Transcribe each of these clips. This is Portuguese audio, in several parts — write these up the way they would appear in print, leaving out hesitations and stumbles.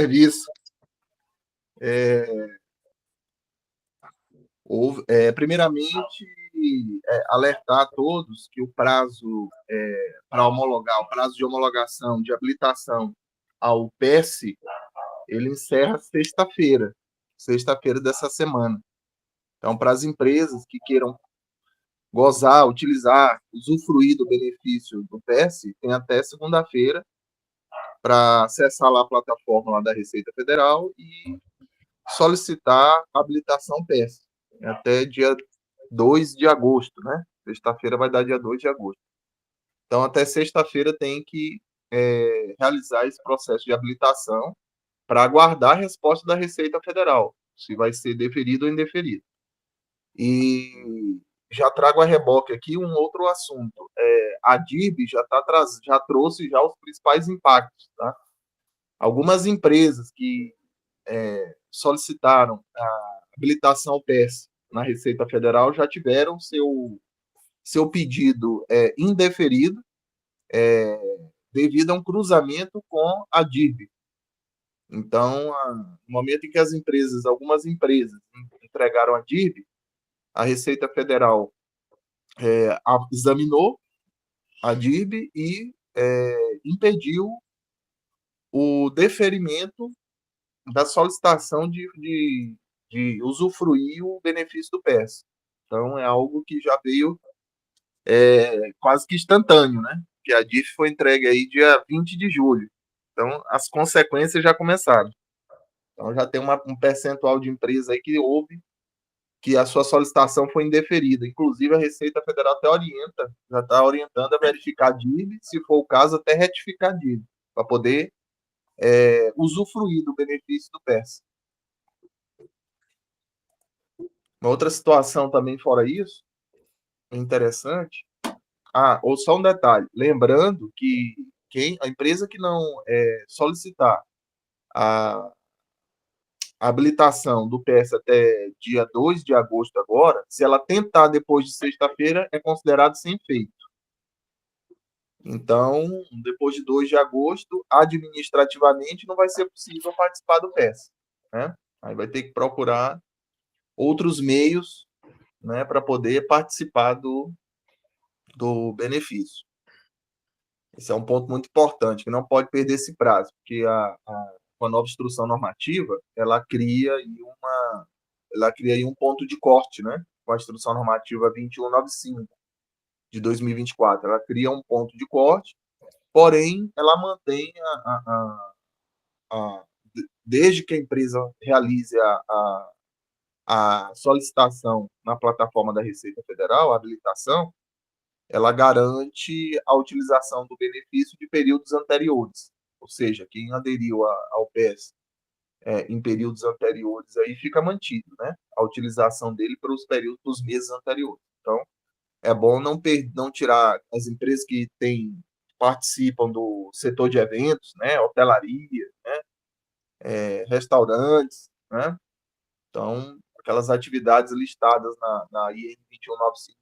serviço. Primeiramente, alertar a todos que o prazo para homologar, o prazo de homologação, de habilitação ao PS, ele encerra sexta-feira dessa semana. Então, para as empresas que queiram gozar, utilizar, usufruir do benefício do PS, tem até segunda-feira para acessar lá a plataforma lá da Receita Federal e solicitar a habilitação PS. Até dia 2 de agosto, né? Sexta-feira vai dar dia 2 de agosto. Então, até sexta-feira tem que realizar esse processo de habilitação para aguardar a resposta da Receita Federal, se vai ser deferido ou indeferido. E já trago a reboque aqui um outro assunto. A DIRB já trouxe já os principais impactos. Tá? Algumas empresas que solicitaram a habilitação ao PS na Receita Federal já tiveram seu pedido indeferido devido a um cruzamento com a DIRB. Então, no momento em que algumas empresas entregaram a DIRB, a Receita Federal examinou a DIRB e impediu o deferimento da solicitação de usufruir o benefício do PS. Então, é algo que já veio quase que instantâneo, né? Que a DIF foi entregue aí dia 20 de julho. Então, as consequências já começaram. Então, já tem um percentual de empresa aí que houve que a sua solicitação foi indeferida. Inclusive, a Receita Federal até já está orientando a verificar a DIV, se for o caso, até retificar a DIV, para poder usufruir do benefício do PES. Uma outra situação também fora isso, interessante. Ou só um detalhe, lembrando que a empresa que não solicitar a habilitação do PS até dia 2 de agosto agora, se ela tentar depois de sexta-feira, é considerado sem efeito. Então, depois de 2 de agosto, administrativamente não vai ser possível participar do PS. Né? Aí vai ter que procurar outros meios, né, para poder participar do benefício. Esse é um ponto muito importante, que não pode perder esse prazo, porque com a nova instrução normativa, ela cria um ponto de corte, né? Com a instrução normativa 2195 de 2024. Ela cria um ponto de corte, porém, ela mantém desde que a empresa realize a solicitação na plataforma da Receita Federal, a habilitação, ela garante a utilização do benefício de períodos anteriores. Ou seja, quem aderiu ao PES em períodos anteriores aí fica mantido, né? A utilização dele pelos períodos dos meses anteriores. Então, é bom não tirar as empresas que participam do setor de eventos, né? Hotelaria, né? Restaurantes, né? Então, aquelas atividades listadas na IN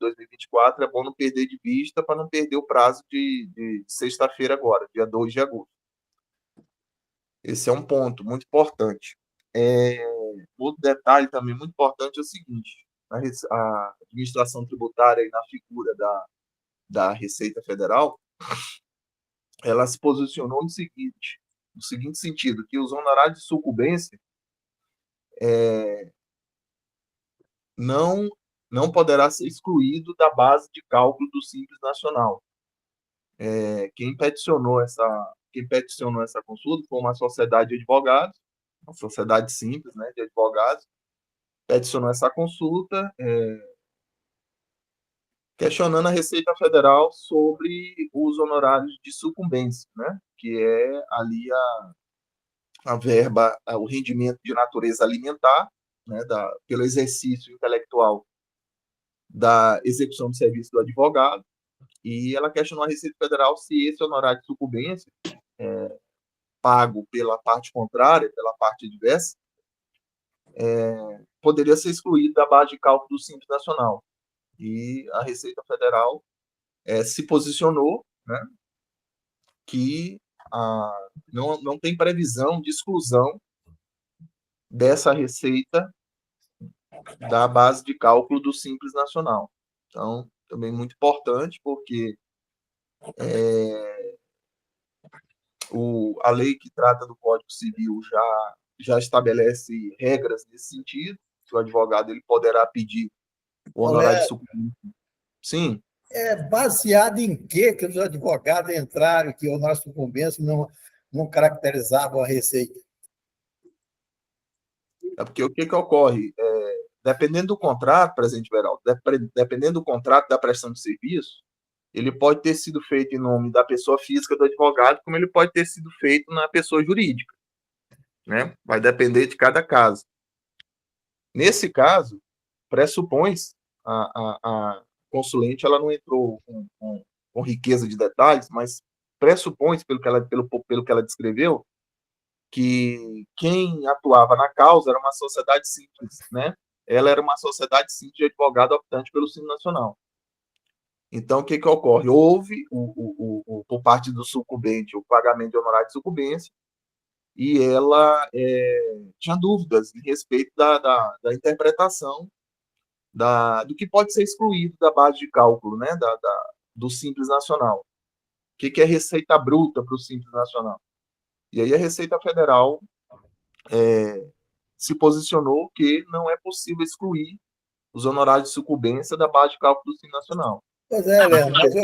2195/2024, é bom não perder de vista para não perder o prazo de sexta-feira agora, dia 2 de agosto. Esse é um ponto muito importante. Outro detalhe também muito importante é o seguinte: a administração tributária, aí na figura da Receita Federal, ela se posicionou no seguinte sentido, que os honorários de sucumbência não poderá ser excluído da base de cálculo do Simples Nacional. Quem peticionou essa consulta foi uma sociedade de advogados, uma sociedade simples, né, de advogados, peticionou essa consulta, questionando a Receita Federal sobre os honorários de sucumbência, né, que é ali a verba, o rendimento de natureza alimentar, né, pelo exercício intelectual da execução do serviço do advogado, e ela questionou a Receita Federal se esse honorário de sucumbência pago pela parte contrária, pela parte adversa, poderia ser excluído da base de cálculo do Simples Nacional. E a Receita Federal se posicionou, né, que não tem previsão de exclusão dessa receita da base de cálculo do Simples Nacional. Então, também muito importante, porque a lei que trata do Código Civil já estabelece regras nesse sentido, que o advogado ele poderá pedir o honorário de sucumbência. Sim. É baseado em quê que os advogados entraram que o honorário de sucumbência não caracterizava a receita? É porque o que ocorre? Dependendo do contrato, presidente Veraldo, dependendo do contrato da prestação de serviço, ele pode ter sido feito em nome da pessoa física do advogado, como ele pode ter sido feito na pessoa jurídica, né? Vai depender de cada caso. Nesse caso, pressupõe-se, a consulente ela não entrou com riqueza de detalhes, mas pressupõe-se, pelo que ela descreveu, que quem atuava na causa era uma sociedade simples, né? Ela era uma sociedade simples de advogado optante pelo Simples Nacional. Então, o que ocorre? Houve, por parte do sucumbente, o pagamento de honorário de sucumbência, e ela tinha dúvidas a respeito da interpretação do que pode ser excluído da base de cálculo, né, do Simples Nacional. O que é receita bruta para o Simples Nacional? E aí a Receita Federal se posicionou que não é possível excluir os honorários de sucumbência da base de cálculo do Simples Nacional. Pois é, Leandro, mas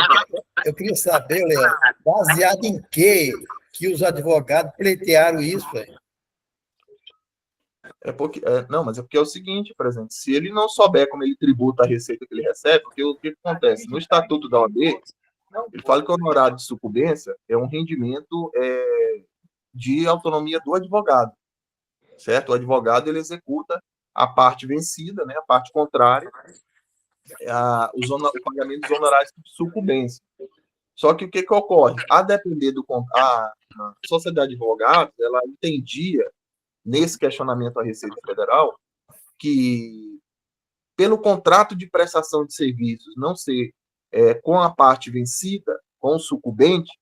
eu queria saber, Leandro, baseado em quê que os advogados pleitearam isso, velho? Mas é porque é o seguinte, por exemplo, se ele não souber como ele tributa a receita que ele recebe, porque o que acontece? No Estatuto da OAB, ele fala que o honorário de sucumbência é um rendimento de autonomia do advogado, certo? O advogado ele executa a parte vencida, né, a parte contrária, o pagamento dos honorários de sucumbência. Só que o que ocorre? A depender a Sociedade de Advogados, ela entendia, nesse questionamento à Receita Federal, que pelo contrato de prestação de serviços não ser com a parte vencida, com o sucumbente,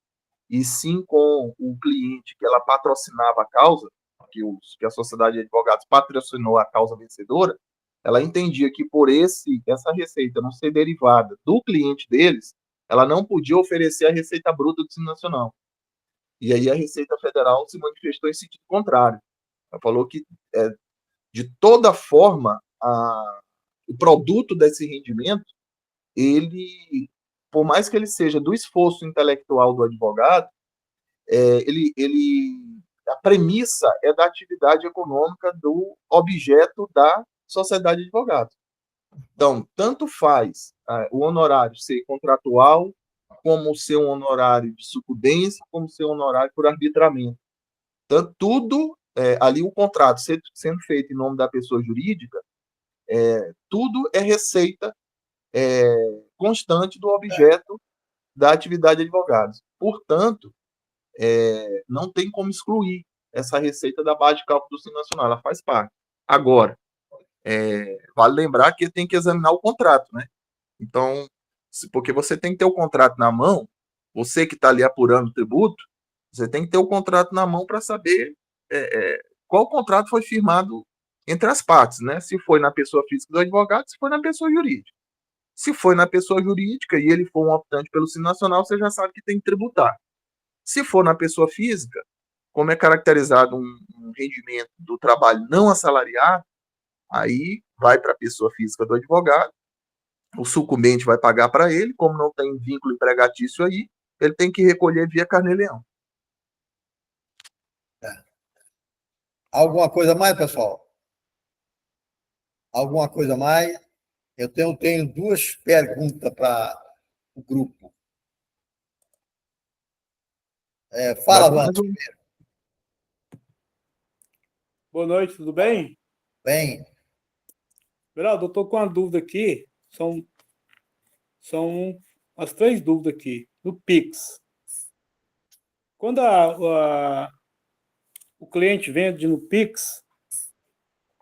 e sim com o cliente que ela patrocinava a causa, que a Sociedade de Advogados patrocinou a causa vencedora, ela entendia que por essa receita não ser derivada do cliente deles, ela não podia oferecer a receita bruta do Simples Nacional. E aí a Receita Federal se manifestou em sentido contrário. Ela falou que, de toda forma, o produto desse rendimento, ele, por mais que ele seja do esforço intelectual do advogado, a premissa é da atividade econômica do objeto da sociedade de advogados. Então, tanto faz o honorário ser contratual, como ser um honorário de sucumbência, como ser um honorário por arbitramento. Então, tudo, ali o contrato sendo feito em nome da pessoa jurídica, tudo é receita constante do objeto da atividade de advogados. Portanto, não tem como excluir essa receita da base de cálculo do Simples Nacional, ela faz parte. Agora, vale lembrar que tem que examinar o contrato, né? Então, porque você tem que ter o contrato na mão, você que está ali apurando o tributo, você tem que ter o contrato na mão para saber qual contrato foi firmado entre as partes, né? Se foi na pessoa física do advogado, se foi na pessoa jurídica. Se foi na pessoa jurídica e ele for um optante pelo Simples Nacional, você já sabe que tem que tributar. Se for na pessoa física, como é caracterizado um rendimento do trabalho não assalariado, aí vai para a pessoa física do advogado, o sucumbente vai pagar para ele, como não tem vínculo empregatício aí, ele tem que recolher via carnê-leão. Alguma coisa mais, pessoal? Alguma coisa mais? Eu tenho duas perguntas para o grupo. Fala, Wanda. Boa noite, tudo bem? Bem. Geraldo, eu estou com uma dúvida aqui. São as três dúvidas aqui. No Pix. Quando o cliente vende no Pix,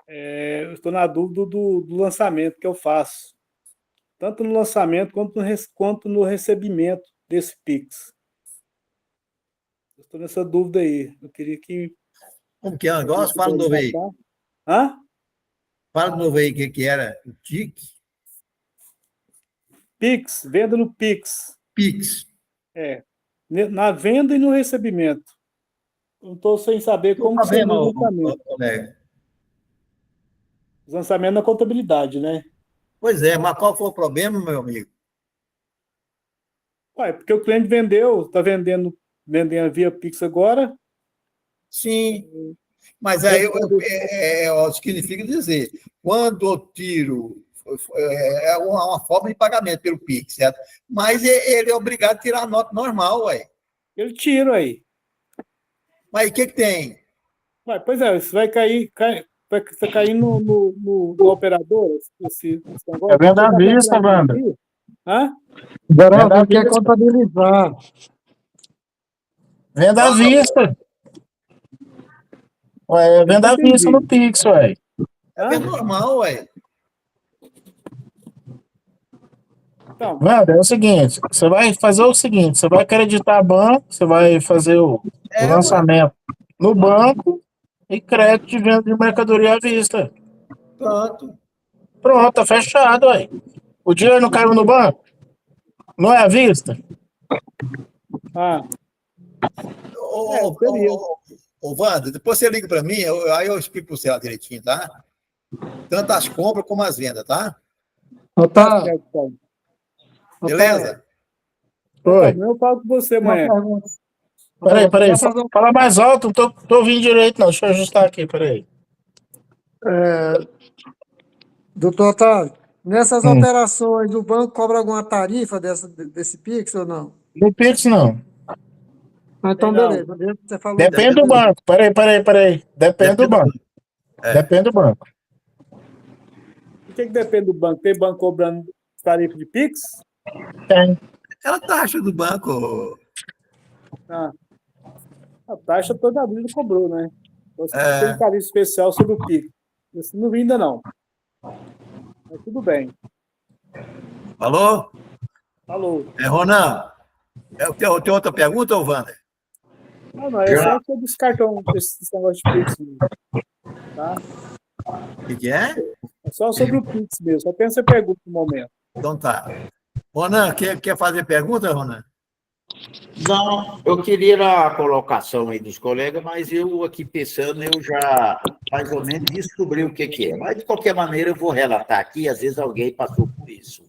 eu estou na dúvida do lançamento que eu faço. Tanto no lançamento quanto no recebimento desse Pix. estou nessa dúvida aí. Eu queria que... Como que é o negócio? Fala de novo aí. Hã? Fala de novo aí o que era o TIC. Pix, venda no Pix. Pix. Na venda e no recebimento. Não estou sem saber Qual o como que seria problema, o lançamento. colega? Os lançamentos na contabilidade, né? Pois é, mas qual foi o problema, meu amigo? Ué, porque o cliente vendeu, está vendendo via Pix agora. Sim, mas aí significa dizer, quando eu tiro, é uma forma de pagamento pelo Pix, certo? Mas ele é obrigado a tirar a nota normal, ué. Eu tiro aí. Mas o que tem? Ué, pois é, isso vai cair no operador, esse É negócio. venda à Você tá vista, comprando Wanda. aqui? Hã? Geraldo quer contabilizar. Venda à vista. Ué, venda à vista no Pix, ué. É normal, ué. Então, Wanda, é o seguinte, você vai fazer o seguinte, você vai acreditar banco, você vai fazer o lançamento no banco e crédito de venda de mercadoria à vista. Pronto. Pronto, tá fechado, ué. O dinheiro não caiu no banco? Não é à vista? Ô, Wanda, depois você liga para mim, aí eu explico para você lá direitinho, tá? Tanto as compras como as vendas, tá? Tá. Beleza? Oi. Eu falo com você amanhã. Peraí. Fala mais alto, não tô ouvindo direito, não. Deixa eu ajustar aqui, peraí. Doutor Otávio, nessas operações, o banco cobra alguma tarifa desse Pix ou não? No Pix, não. Então, Não. beleza. Você falou. Depende do banco. Peraí. Depende do banco. Depende do banco. O que depende do banco? Tem banco cobrando tarifa de Pix? Tem. É a taxa do banco. A taxa toda a vida cobrou, né? Você tem tarifa especial sobre o Pix. Isso não vi ainda não. Mas tudo bem. Falou? Falou. Ronan, tem outra pergunta, ou Wander? Não, é só que eu descarto esse negócio de Pix mesmo. Tá? O que é? É só sobre o Pix mesmo. Só tem essa pergunta no momento. Então tá. Ronan, quer fazer pergunta, Ronan? Não, eu queria a colocação aí dos colegas, mas eu aqui pensando, eu já mais ou menos descobri o que é. Mas, de qualquer maneira, eu vou relatar aqui, às vezes alguém passou por isso.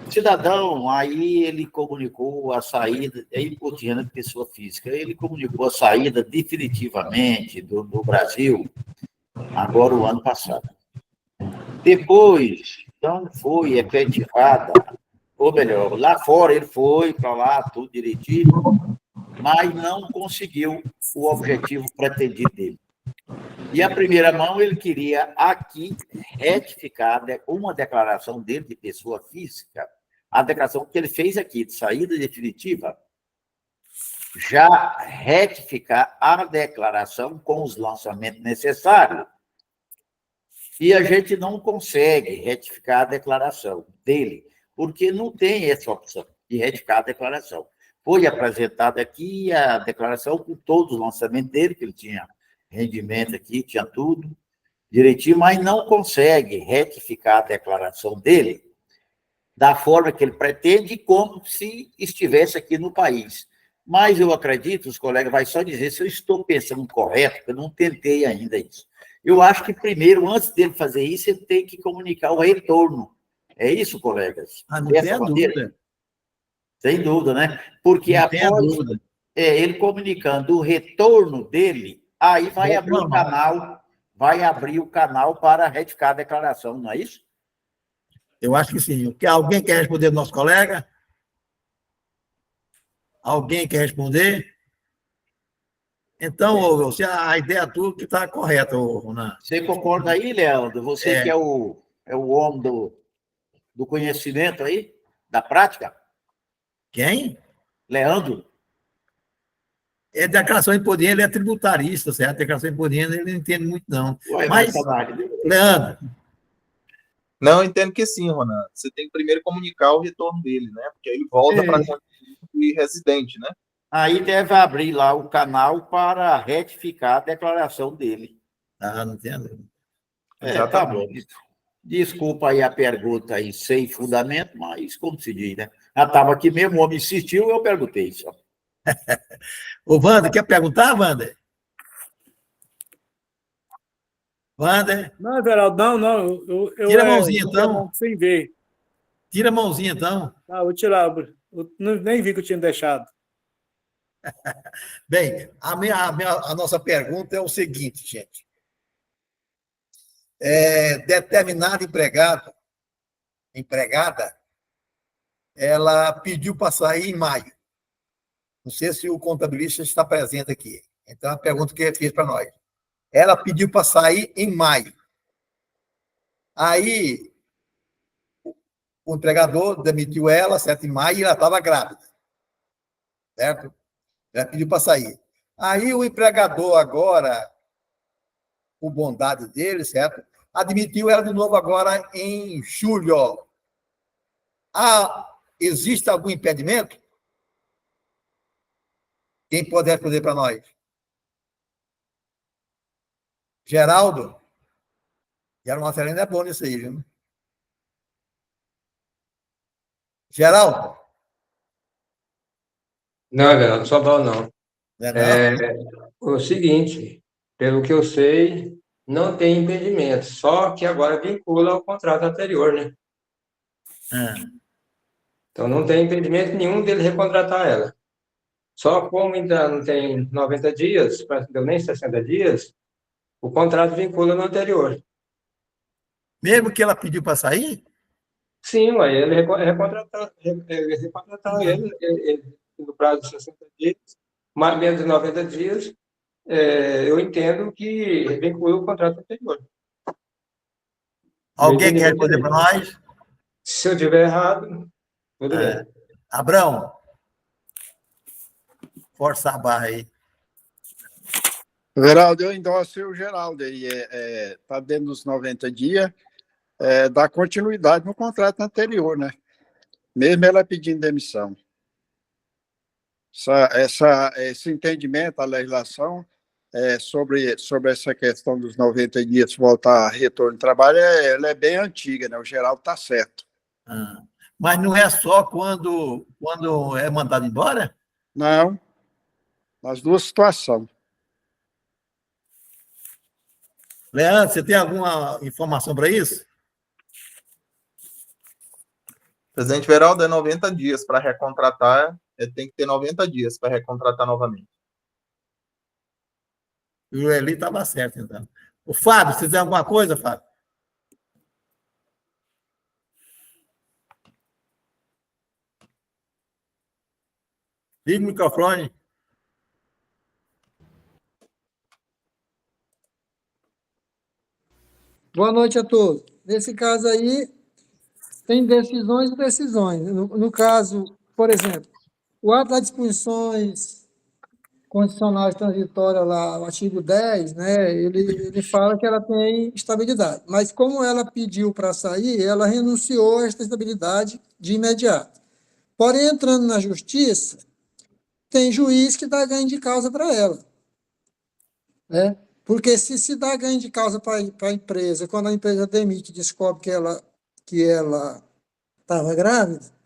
O cidadão, aí ele comunicou a saída, é importante de pessoa física, ele comunicou a saída definitivamente do Brasil, agora o ano passado. Depois, não foi efetivada, ou melhor, lá fora ele foi para lá, tudo direitinho, mas não conseguiu o objetivo pretendido dele. E a primeira mão ele queria aqui retificar uma declaração dele de pessoa física, a declaração que ele fez aqui de saída definitiva, já retificar a declaração com os lançamentos necessários. E a gente não consegue retificar a declaração dele, porque não tem essa opção de retificar a declaração. Foi apresentada aqui a declaração com todos os lançamentos dele, que ele tinha rendimento aqui, tinha tudo direitinho, mas não consegue retificar a declaração dele da forma que ele pretende, como se estivesse aqui no país. Mas eu acredito, os colegas vão só dizer se eu estou pensando correto, porque eu não tentei ainda isso. Eu acho que primeiro, antes dele fazer isso, ele tem que comunicar o retorno. É isso, colegas? Não tem dúvida. Sem dúvida, né? Porque após ele comunicando o retorno dele, aí vai abrir o canal para retificar a declaração, não é isso? Eu acho que sim. Alguém quer responder do nosso colega? Alguém quer responder? Então, a ideia tua que está correta, Ronan. Você concorda aí, Leandro? Você que é o homem do conhecimento aí, da prática? Quem? Leandro. Declaração de imposto de renda, ele é tributarista, certo? Declaração de imposto de renda, ele não entende muito, não. Mas, Leandro... Não, eu entendo que sim, Ronan. Você tem que primeiro comunicar o retorno dele, né? Porque aí ele volta para a condição de residente, né? Aí deve abrir lá o canal para retificar a declaração dele. Ah, não entendo. Tá bom. Desculpa aí a pergunta aí, sem fundamento, mas como se diz, né? Já estava aqui mesmo, o homem insistiu, eu perguntei só. Ô, Wander, quer perguntar, Wander? Wander? Não, Everaldo, não. Eu Tira a mãozinha, botei a então. mão sem ver. Tira a mãozinha, então. Ah, vou tirar. Nem vi que eu tinha deixado. Bem, a nossa pergunta é o seguinte, gente. Determinada empregada, ela pediu para sair em maio. Não sei se o contabilista está presente aqui. Então, a pergunta que ele fez para nós. Ela pediu para sair em maio. Aí, o empregador demitiu ela, 7 de maio, e ela estava grávida. Certo? Ela pediu para sair. Aí, o empregador agora, por bondade dele, certo? Admitiu ela de novo agora em julho. Existe algum impedimento? Quem pode responder para nós? Geraldo? Geraldo Marcelino é bom nisso aí, viu? Geraldo? Não, Everaldo, não sou bom, não. Não? O seguinte, pelo que eu sei, não tem impedimento, só que agora vincula ao contrato anterior, né? Então, não tem impedimento nenhum dele recontratar ela. Só como ainda não tem 90 dias, não deu nem 60 dias, o contrato vincula no anterior. Mesmo que ela pediu para sair? Sim, ué, ele recontratar ele no prazo de 60 dias, mais menos de 90 dias, eu entendo que vincula o contrato anterior. Alguém quer responder para nós? Se eu estiver errado, tudo bem. Abrão, força a barra aí. Geraldo, eu endosso o Geraldo aí. Está dentro dos 90 dias, dá continuidade no contrato anterior, né? Mesmo ela pedindo demissão. Esse entendimento, a legislação, sobre essa questão dos 90 dias voltar a retorno de trabalho, ela é bem antiga, né? O Geraldo está certo. Mas não é só quando é mandado embora? Não, nas duas situações. Leandro, você tem alguma informação para isso? Presidente Veraldo, é 90 dias para recontratar, tem que ter 90 dias para recontratar novamente. O Eli estava certo, então. O Fábio, você tem alguma coisa, Fábio? Liga o microfone. Boa noite a todos. Nesse caso aí, tem decisões e decisões. No caso, por exemplo, o ato das disposições condicionais transitórias lá, o artigo 10, né, ele fala que ela tem estabilidade. Mas como ela pediu para sair, ela renunciou a esta estabilidade de imediato. Porém, entrando na justiça, tem juiz que dá ganho de causa para ela, né? Porque se dá ganho de causa para a empresa, quando a empresa demite e descobre que ela estava grávida,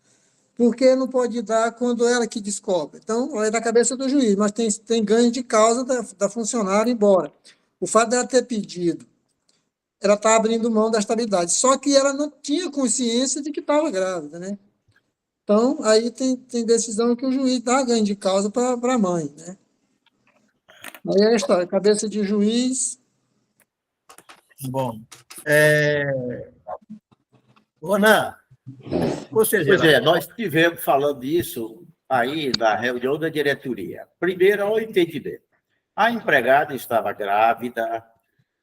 por que não pode dar quando ela que descobre? Então, é da cabeça do juiz, mas tem ganho de causa da funcionária embora. O fato dela ter pedido, ela está abrindo mão da estabilidade, só que ela não tinha consciência de que estava grávida, né? Então, aí tem decisão que o juiz dá ganho de causa para a mãe, né? Aí é a história, cabeça de juiz. Bom. Ronan, você, Pois nós estivemos falando disso aí na reunião da diretoria. Primeiro, ao entendimento. A empregada estava grávida,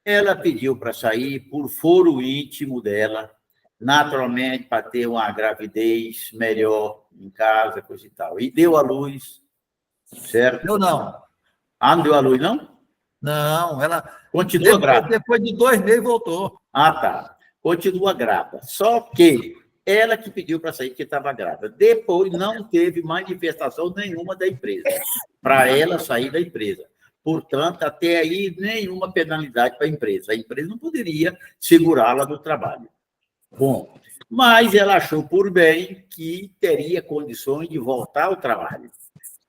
ela pediu para sair por foro íntimo dela, naturalmente, para ter uma gravidez melhor em casa, coisa e tal. E deu à luz, certo? Eu não. Não deu à luz, não? Não, ela Continua grávida. Depois de 2 meses voltou. Tá. Continua grávida. Só que ela que pediu para sair, que estava grávida. Depois, não teve manifestação nenhuma da empresa para ela sair da empresa. Portanto, até aí, nenhuma penalidade para a empresa. A empresa não poderia segurá-la do trabalho. Bom, mas ela achou por bem que teria condições de voltar ao trabalho.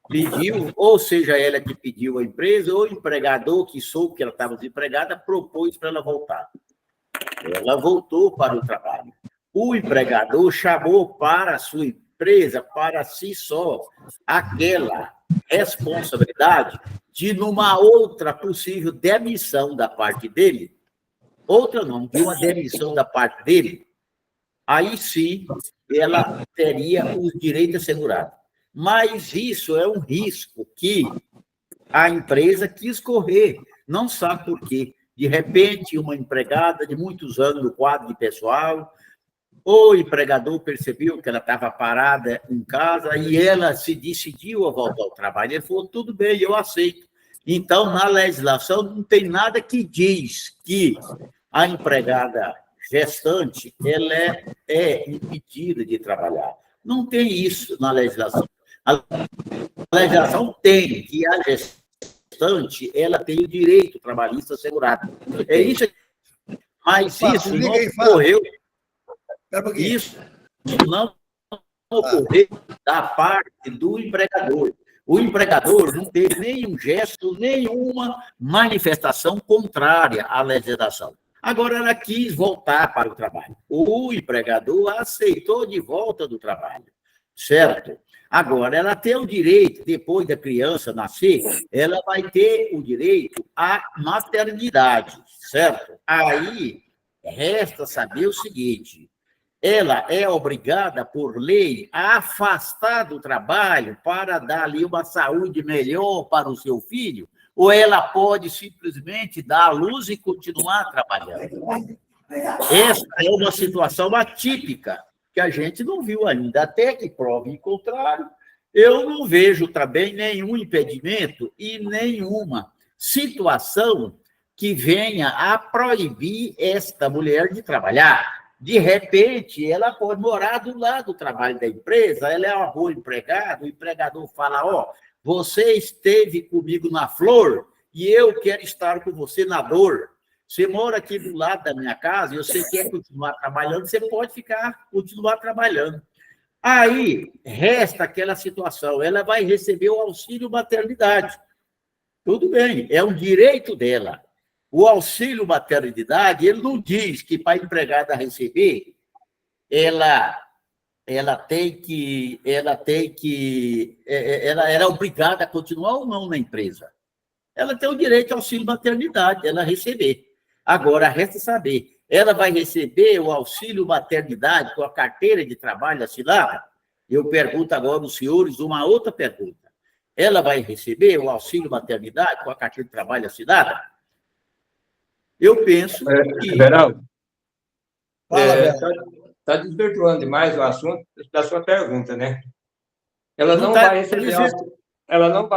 Pediu, ou seja, ela que pediu à empresa, ou o empregador que soube que ela estava desempregada, propôs para ela voltar. Ela voltou para o trabalho. O empregador chamou para a sua empresa, para si só, aquela responsabilidade de, numa outra possível demissão da parte dele, outra não, de uma demissão da parte dele, aí sim ela teria os direitos assegurados. Mas isso é um risco que a empresa quis correr, não sabe por quê. De repente, uma empregada de muitos anos no quadro de pessoal, o empregador percebeu que ela estava parada em casa e ela se decidiu a voltar ao trabalho. Ele falou, tudo bem, eu aceito. Então, na legislação, não tem nada que diz que a empregada gestante ela é impedida de trabalhar. Não tem isso na legislação. A legislação tem que a gestante ela tem o direito trabalhista assegurado. É isso. Mas isso não ocorreu. Isso não ocorreu da parte do empregador. O empregador não teve nenhum gesto, nenhuma manifestação contrária à legislação. Agora, ela quis voltar para o trabalho. O empregador aceitou de volta do trabalho, certo? Agora, ela tem o direito, depois da criança nascer, ela vai ter o direito à maternidade, certo? Aí, resta saber o seguinte, ela é obrigada, por lei, a afastar do trabalho para dar ali uma saúde melhor para o seu filho, ou ela pode simplesmente dar à luz e continuar trabalhando? Essa é uma situação atípica que a gente não viu ainda, até que prove em contrário. Eu não vejo também nenhum impedimento e nenhuma situação que venha a proibir esta mulher de trabalhar. De repente, ela pode morar do lado do trabalho da empresa, ela é uma boa empregada, o empregador fala, você esteve comigo na flor e eu quero estar com você na dor. Você mora aqui do lado da minha casa e você quer continuar trabalhando, você pode continuar trabalhando. Aí, resta aquela situação, ela vai receber o auxílio maternidade. Tudo bem, é um direito dela. O auxílio maternidade, ele não diz que para a empregada receber, ela é obrigada a continuar ou não na empresa. Ela tem o direito ao auxílio maternidade, ela receber. Agora, resta saber, ela vai receber o auxílio maternidade com a carteira de trabalho assinada? Eu pergunto agora aos senhores uma outra pergunta. Ela vai receber o auxílio maternidade com a carteira de trabalho assinada? Eu penso que... Beraldo, está desvirtuando demais o assunto da sua pergunta, né? Ela não vai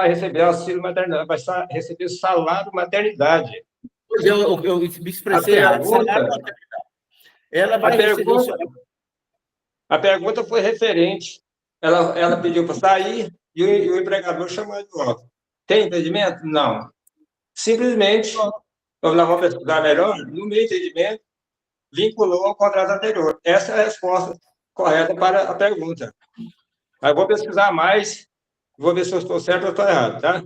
receber auxílio maternidade, ela vai receber salário maternidade. Pois eu me expressei errado. Salário maternidade. Ela vai receber... A pergunta foi referente. Ela pediu para sair e o empregador chamou de volta. Tem entendimento? Não. Simplesmente... Vamos pesquisar melhor, no meu entendimento, vinculou ao contrato anterior. Essa é a resposta correta para a pergunta. Mas vou pesquisar mais, vou ver se eu estou certo ou estou errado, tá?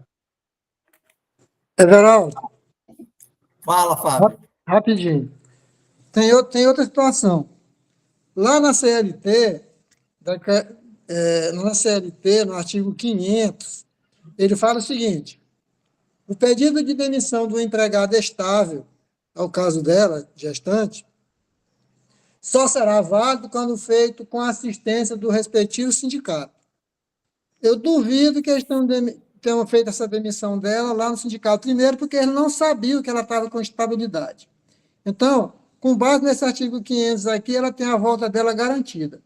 Everaldo. Fala, Fábio. Rapidinho. Tem outra situação. Lá na CLT, no artigo 500, ele fala o seguinte: o pedido de demissão do empregado estável, ao caso dela, gestante, só será válido quando feito com a assistência do respectivo sindicato. Eu duvido que eles tenham feito essa demissão dela lá no sindicato, primeiro porque eles não sabiam que ela estava com estabilidade. Então, com base nesse artigo 500 aqui, ela tem a volta dela garantida.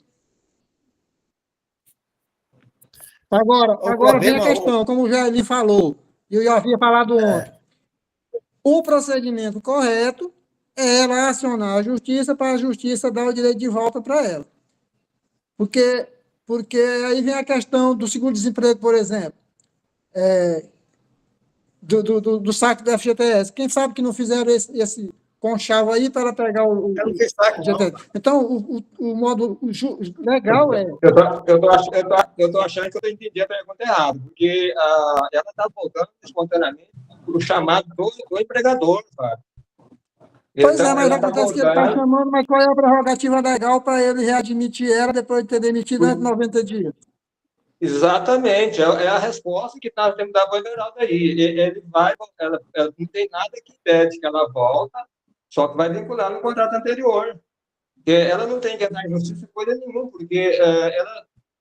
Agora vem a questão, como o Jair falou, e eu já havia falado ontem. O procedimento correto é ela acionar a justiça para a justiça dar o direito de volta para ela. Porque aí vem a questão do seguro-desemprego, por exemplo, do saque da FGTS. Quem sabe que não fizeram esse conchavo aí para pegar o Eu não fiz saque, não. FGTS. Então, o modo legal é... Eu tô achando que eu entendi a pergunta errada, porque ela está voltando espontaneamente para o chamado do empregador, sabe? Pois Então, mas ela tá acontece que ele está voltando. chamando, mas qual é a prerrogativa legal para ele readmitir ela depois de ter demitido antes de 90 dias? Exatamente, é a resposta que está sendo da Bandeirada aí. Ele vai, ela não tem nada que impede que ela volta, só que vai vincular no contrato anterior. Porque ela não tem que entrar em justiça coisa nenhuma, porque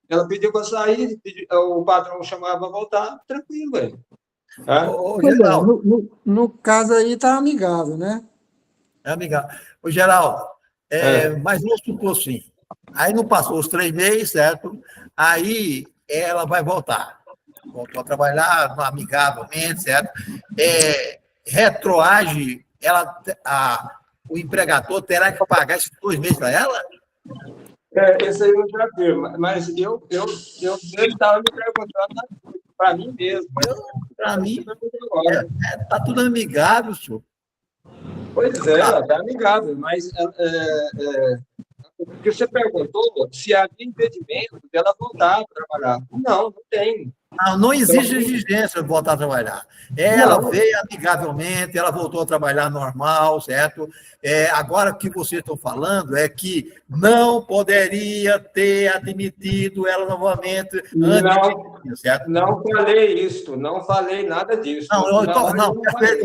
ela pediu para sair, o patrão chamava para voltar, tranquilo, velho. Pois é, no caso aí está amigável, né? É amigável. Ô, Geraldo, mas vamos supor assim, aí não passou os 3 meses, certo? Aí ela vai voltar. Voltou a trabalhar amigavelmente, certo? Retroage, o empregador terá que pagar esses 2 meses para ela? Esse aí eu já vi, mas eu estava me perguntando para mim mesmo. Para mim, está tudo amigável, senhor. Pois está amigável, mas o que você perguntou, se havia impedimento dela voltar a trabalhar. Não tem. Não existe exigência de voltar a trabalhar. Ela veio amigavelmente, ela voltou a trabalhar normal, certo? Agora, o que vocês estão falando é que não poderia ter admitido ela novamente antes, certo? Não falei isso, não falei nada disso. Não,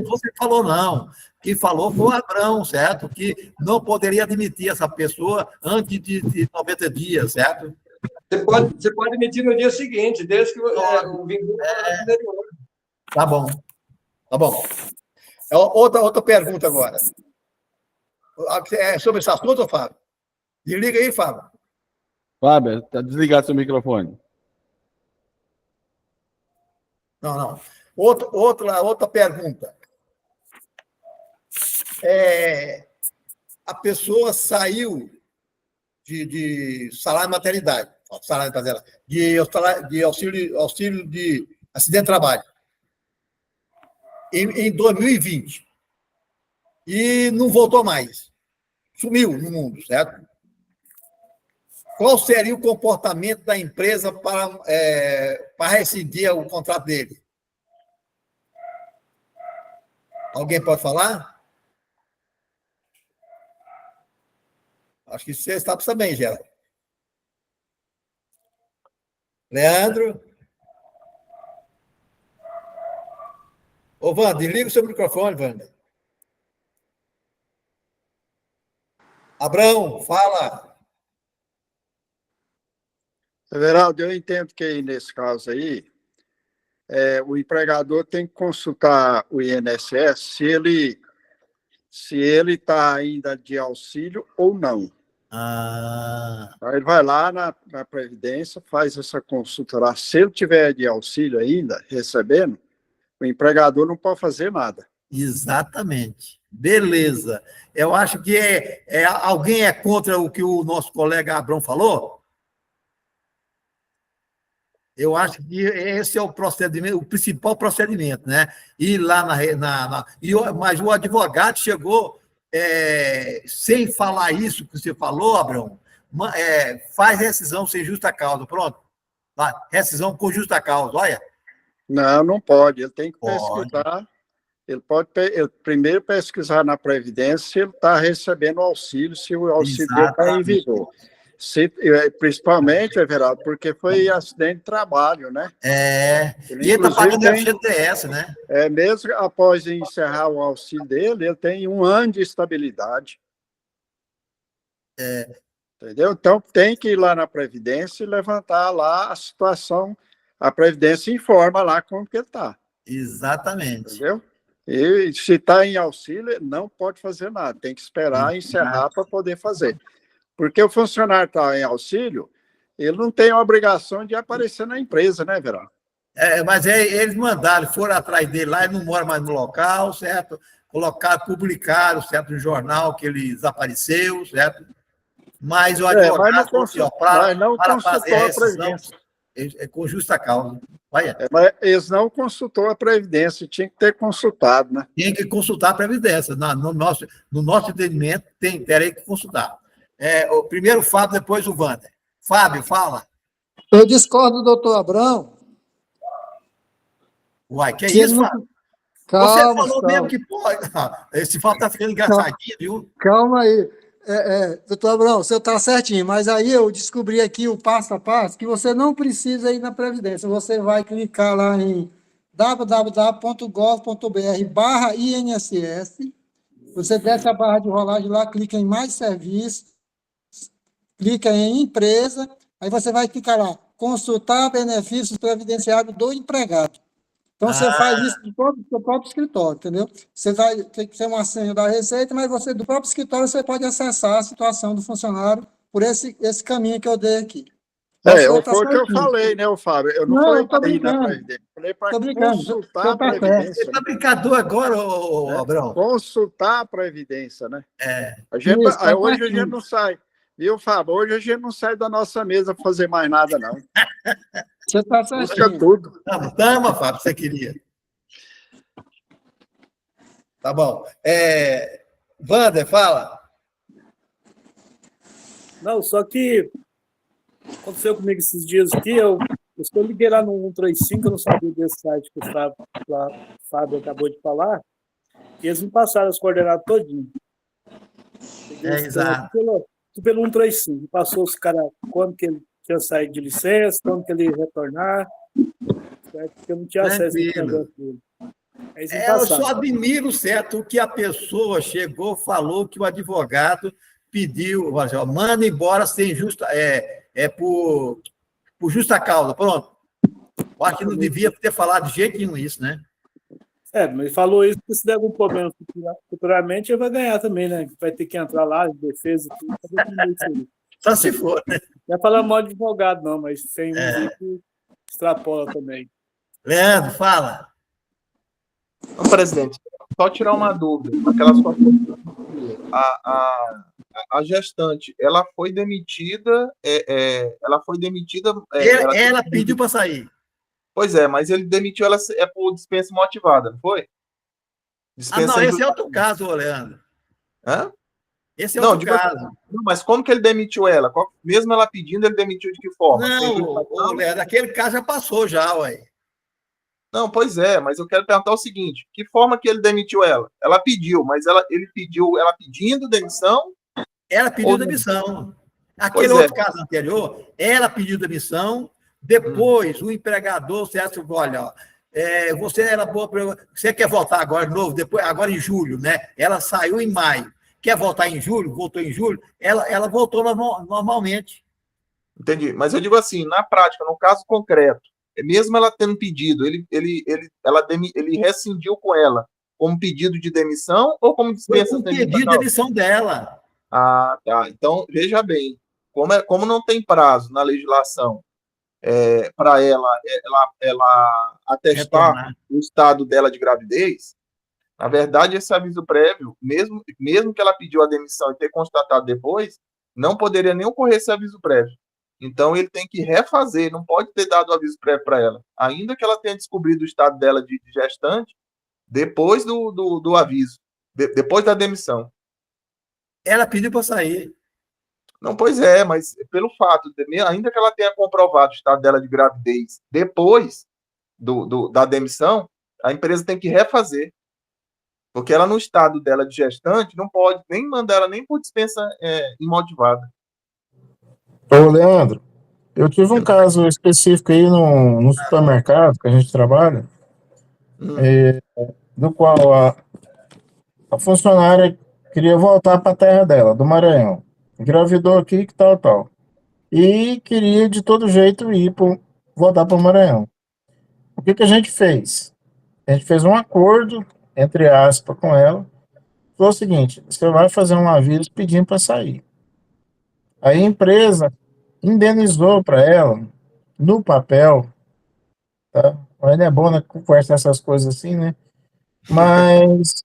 você falou não. Quem falou foi o Abrão, certo? Que não poderia admitir essa pessoa antes de 90 dias, certo? Você pode emitir no dia seguinte, desde que o vínculo anterior. Tá bom. Outra pergunta agora. É sobre esse assunto, Fábio? Desliga aí, Fábio. Fábio, está desligado seu microfone. Não. Outra pergunta. A pessoa saiu de salário de maternidade, de auxílio de acidente de trabalho, em 2020, e não voltou mais. Sumiu no mundo, certo? Qual seria o comportamento da empresa para rescindir o contrato dele? Alguém pode falar? Acho que você está também, Geraldo. Leandro? Ô, Wanda, desliga o seu microfone, Wanda. Abrão, fala. Everaldo, eu entendo que aí, nesse caso aí, o empregador tem que consultar o INSS se ele está ainda de auxílio ou não. Aí ele vai lá na Previdência, faz essa consulta lá. Se ele tiver de auxílio ainda, recebendo, o empregador não pode fazer nada. Exatamente. Beleza. Eu acho que alguém é contra o que o nosso colega Abrão falou? Eu acho que esse é o procedimento, o principal procedimento, né? Ir lá mas o advogado chegou, sem falar isso que você falou, Abrão, faz rescisão sem justa causa, pronto. Vai, rescisão com justa causa, olha. Não pode, ele tem que pesquisar. Ele pode primeiro pesquisar na Previdência se ele está recebendo auxílio, se o auxílio dele está em vigor. Principalmente, Everaldo, porque foi acidente de trabalho, né? E ele está pagando FGTS, né? Mesmo após encerrar o auxílio dele, ele tem 1 ano de estabilidade. Entendeu? Então, tem que ir lá na Previdência e levantar lá a situação. A Previdência informa lá como que ele está. Exatamente. Entendeu? E se está em auxílio, não pode fazer nada. Tem que esperar encerrar para poder fazer. Porque o funcionário está em auxílio, ele não tem a obrigação de aparecer na empresa, né, Verão? Mas eles mandaram, foram atrás dele lá, ele não mora mais no local, certo? Publicaram, certo, no jornal que ele desapareceu, certo? Mas o mas não, advogado falou assim, ó, para não fazer consultou a a rescisão Previdência. com justa causa. Olha, Mas eles não consultou a Previdência, tinha que ter consultado, né? tem que consultar a Previdência. No nosso entendimento, terei que consultar. O primeiro Fábio, depois o Wander. Fábio, fala. Eu discordo do doutor Abrão. Uai, que é Que ele isso, não- Fábio? Você Calma, falou calma. mesmo que pode. Esse Fábio tá ficando engraçadinho, viu? Calma aí. Doutor Abrão, você está certinho, mas aí eu descobri aqui o passo a passo que você não precisa ir na Previdência. Você vai clicar lá em www.gov.br/INSS. Você desce a barra de rolagem lá, clica em mais serviços, clica em empresa, aí você vai clicar lá, consultar benefícios previdenciários do empregado. Então, você faz isso do seu próprio escritório, entendeu? Você vai ter que ter uma senha da Receita, mas você, do próprio escritório, você pode acessar a situação do funcionário por esse caminho que eu dei aqui. Foi o que eu falei, né, Fábio? Eu não falei eu tô para ir na brincando. Previdência, eu falei para Tô brincando. consultar Você a tá certo. Previdência. Você tá brincador agora, Abrão? Consultar a Previdência, né? Isso, Hoje a certinho. gente não sai. Viu, Fábio? Hoje a gente não sai da nossa mesa para fazer mais nada, não. Você está Busca certinho. tudo. Tama, Fábio, você queria. Tá bom. Wander, fala. Não, só que aconteceu comigo esses dias aqui, eu liguei lá no 135, eu não sabia desse site que o Fábio acabou de falar, e eles me passaram as coordenadas todinho. Exato. Pelo 135, passou os caras quando que ele tinha saído de licença, quando que ele ia retornar, certo? Porque eu não tinha acesso a esse negócio dele. Eu só admiro, certo, que a pessoa chegou, falou que o advogado pediu, manda embora sem justa, por justa causa. Pronto. Eu acho que não devia ter falado de jeito nenhum isso, né? Mas ele falou isso porque se der algum problema futuramente, ele vai ganhar também, né? Vai ter que entrar lá, defesa, tudo. Só se for, né? Não é falar mal de advogado, não, mas tem um que extrapola também. Leandro, fala. Então, presidente, só tirar uma dúvida. Aquela sua a gestante, ela foi demitida. Ela pediu para sair. Pois é, mas ele demitiu ela por dispensa motivada, não foi? Não, esse é outro caso, Leandro. Hã? Esse é outro caso. Não, mas como que ele demitiu ela? Mesmo ela pedindo, ele demitiu de que forma? Não, Leandro, aquele caso já passou já, ué. Não, pois é, mas eu quero perguntar o seguinte: que forma que ele demitiu ela? Ela pediu, mas ele pediu ela pedindo demissão? Ela pediu demissão. Aquele outro caso anterior, ela pediu demissão, depois o empregador, certo, olha, você era boa, você quer voltar agora de novo, agora em julho, né? Ela saiu em maio. Quer voltar em julho? Voltou em julho? Ela voltou normalmente. Entendi, mas eu digo assim, na prática, no caso concreto, mesmo ela tendo pedido, ele rescindiu com ela como pedido de demissão ou como dispensa? Foi um pedido de demissão dela. Ah, tá. Então, veja bem, como não tem prazo na legislação para ela atestar o estado dela de gravidez, na verdade, esse aviso prévio, mesmo que ela pediu a demissão e ter constatado depois, não poderia nem ocorrer esse aviso prévio. Então, ele tem que refazer, não pode ter dado o aviso prévio para ela. Ainda que ela tenha descobrido o estado dela de gestante, depois do aviso, depois da demissão. Ela pediu para sair. Não, pois é, mas pelo fato, ainda que ela tenha comprovado o estado dela de gravidez depois da demissão, a empresa tem que refazer. Porque ela, no estado dela de gestante, não pode nem mandar ela nem por dispensa imotivada. Ô, Leandro, eu tive um caso específico aí no supermercado que a gente trabalha, do qual a funcionária queria voltar para a terra dela, do Maranhão. Engravidou aqui, que tal. E queria, de todo jeito, voltar para o Maranhão. O que a gente fez? A gente fez um acordo, entre aspas, com ela. Foi o seguinte: você vai fazer um aviso pedindo para sair. Aí a empresa indenizou para ela, no papel, tá? Ainda é bom, né, conversar essas coisas assim, né? Mas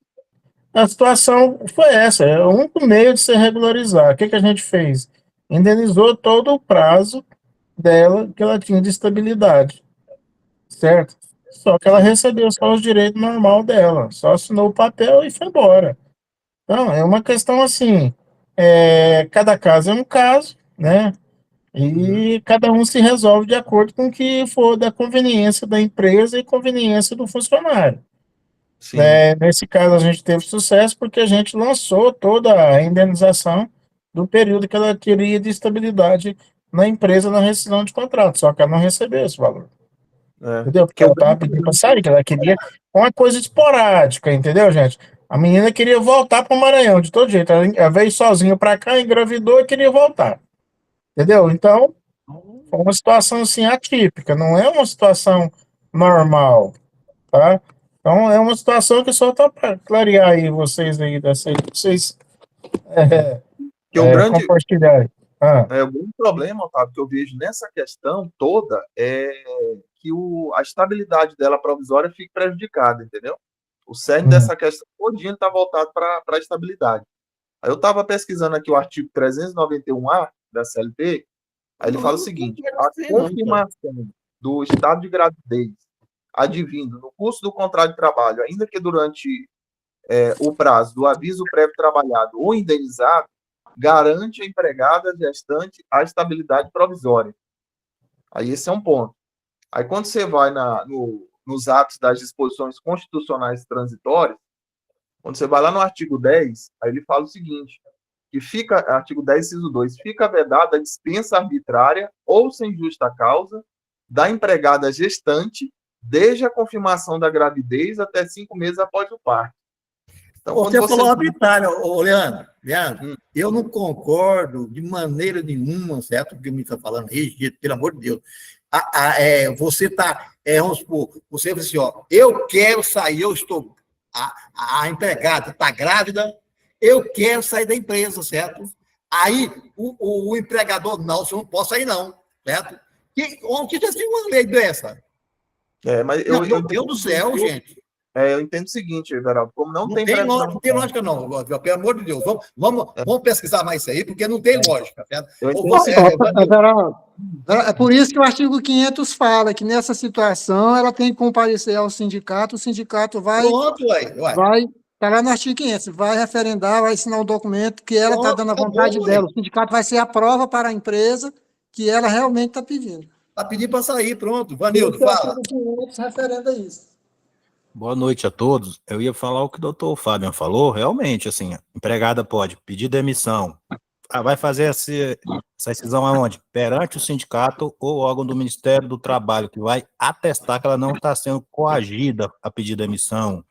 a situação foi essa, é o único meio de se regularizar. O que a gente fez? indenizou todo o prazo dela que ela tinha de estabilidade, certo? Só que ela recebeu só os direitos normal dela, só assinou o papel e foi embora. Então, é uma questão assim, cada caso é um caso, né? E cada um se resolve de acordo com o que for da conveniência da empresa e conveniência do funcionário. Sim. Nesse caso, a gente teve sucesso porque a gente lançou toda a indenização do período que ela queria de estabilidade na empresa na rescisão de contrato, só que ela não recebeu esse valor. Entendeu? Porque Que ela estava pedindo para sair, que ela queria uma coisa esporádica, entendeu, gente? A menina queria voltar para o Maranhão, de todo jeito. Ela veio sozinha para cá, engravidou e queria voltar. Entendeu? Então, foi uma situação assim atípica, não é uma situação normal, tá? Então, é uma situação que só está para clarear aí vocês aí, vocês que o grande, compartilharem. o grande problema, Otávio, que eu vejo nessa questão toda é que a estabilidade dela provisória fique prejudicada, entendeu? O cerne dessa questão todinha está voltado para a estabilidade. Aí eu estava pesquisando aqui o artigo 391A da CLT, aí ele fala o seguinte: a confirmação do estado de gravidez advindo no curso do contrato de trabalho, ainda que durante o prazo do aviso prévio trabalhado ou indenizado, garante a empregada gestante a estabilidade provisória. Aí esse é um ponto. Aí quando você vai nos atos das disposições constitucionais transitórias, quando você vai lá no artigo 10, aí ele fala o seguinte, que fica, artigo 10, inciso 2, fica vedada a dispensa arbitrária ou sem justa causa da empregada gestante desde a confirmação da gravidez até 5 meses após o parto. Então, você falou arbitrário, Leandro. Eu não concordo de maneira nenhuma, certo? O que me está falando aí, pelo amor de Deus. Você está, vamos supor, você fala assim, ó, eu quero sair, eu estou, a empregada está grávida, eu quero sair da empresa, certo? Aí o empregador, não, você não pode sair, não, certo? Onde já tinha uma lei dessa? Mas meu Deus do céu, gente. Eu entendo o seguinte, Everaldo, como não tem previsão... Não tem lógica, não, pelo amor de Deus. Vamos pesquisar mais isso aí, porque não tem lógica. Everaldo, é por isso que o artigo 500 fala que nessa situação ela tem que comparecer ao sindicato, o sindicato vai... Pronto, vai tá lá no artigo 500, vai referendar, vai assinar o documento que ela está dando a vontade dela. O sindicato vai ser a prova para a empresa que ela realmente está pedindo. Está pedindo para sair, pronto. Vanildo, fala. O artigo 500 referenda isso. Boa noite a todos. Eu ia falar o que o doutor Fábio falou, realmente, assim, a empregada pode pedir demissão. Vai fazer essa decisão aonde? Perante o sindicato ou órgão do Ministério do Trabalho, que vai atestar que ela não está sendo coagida a pedir demissão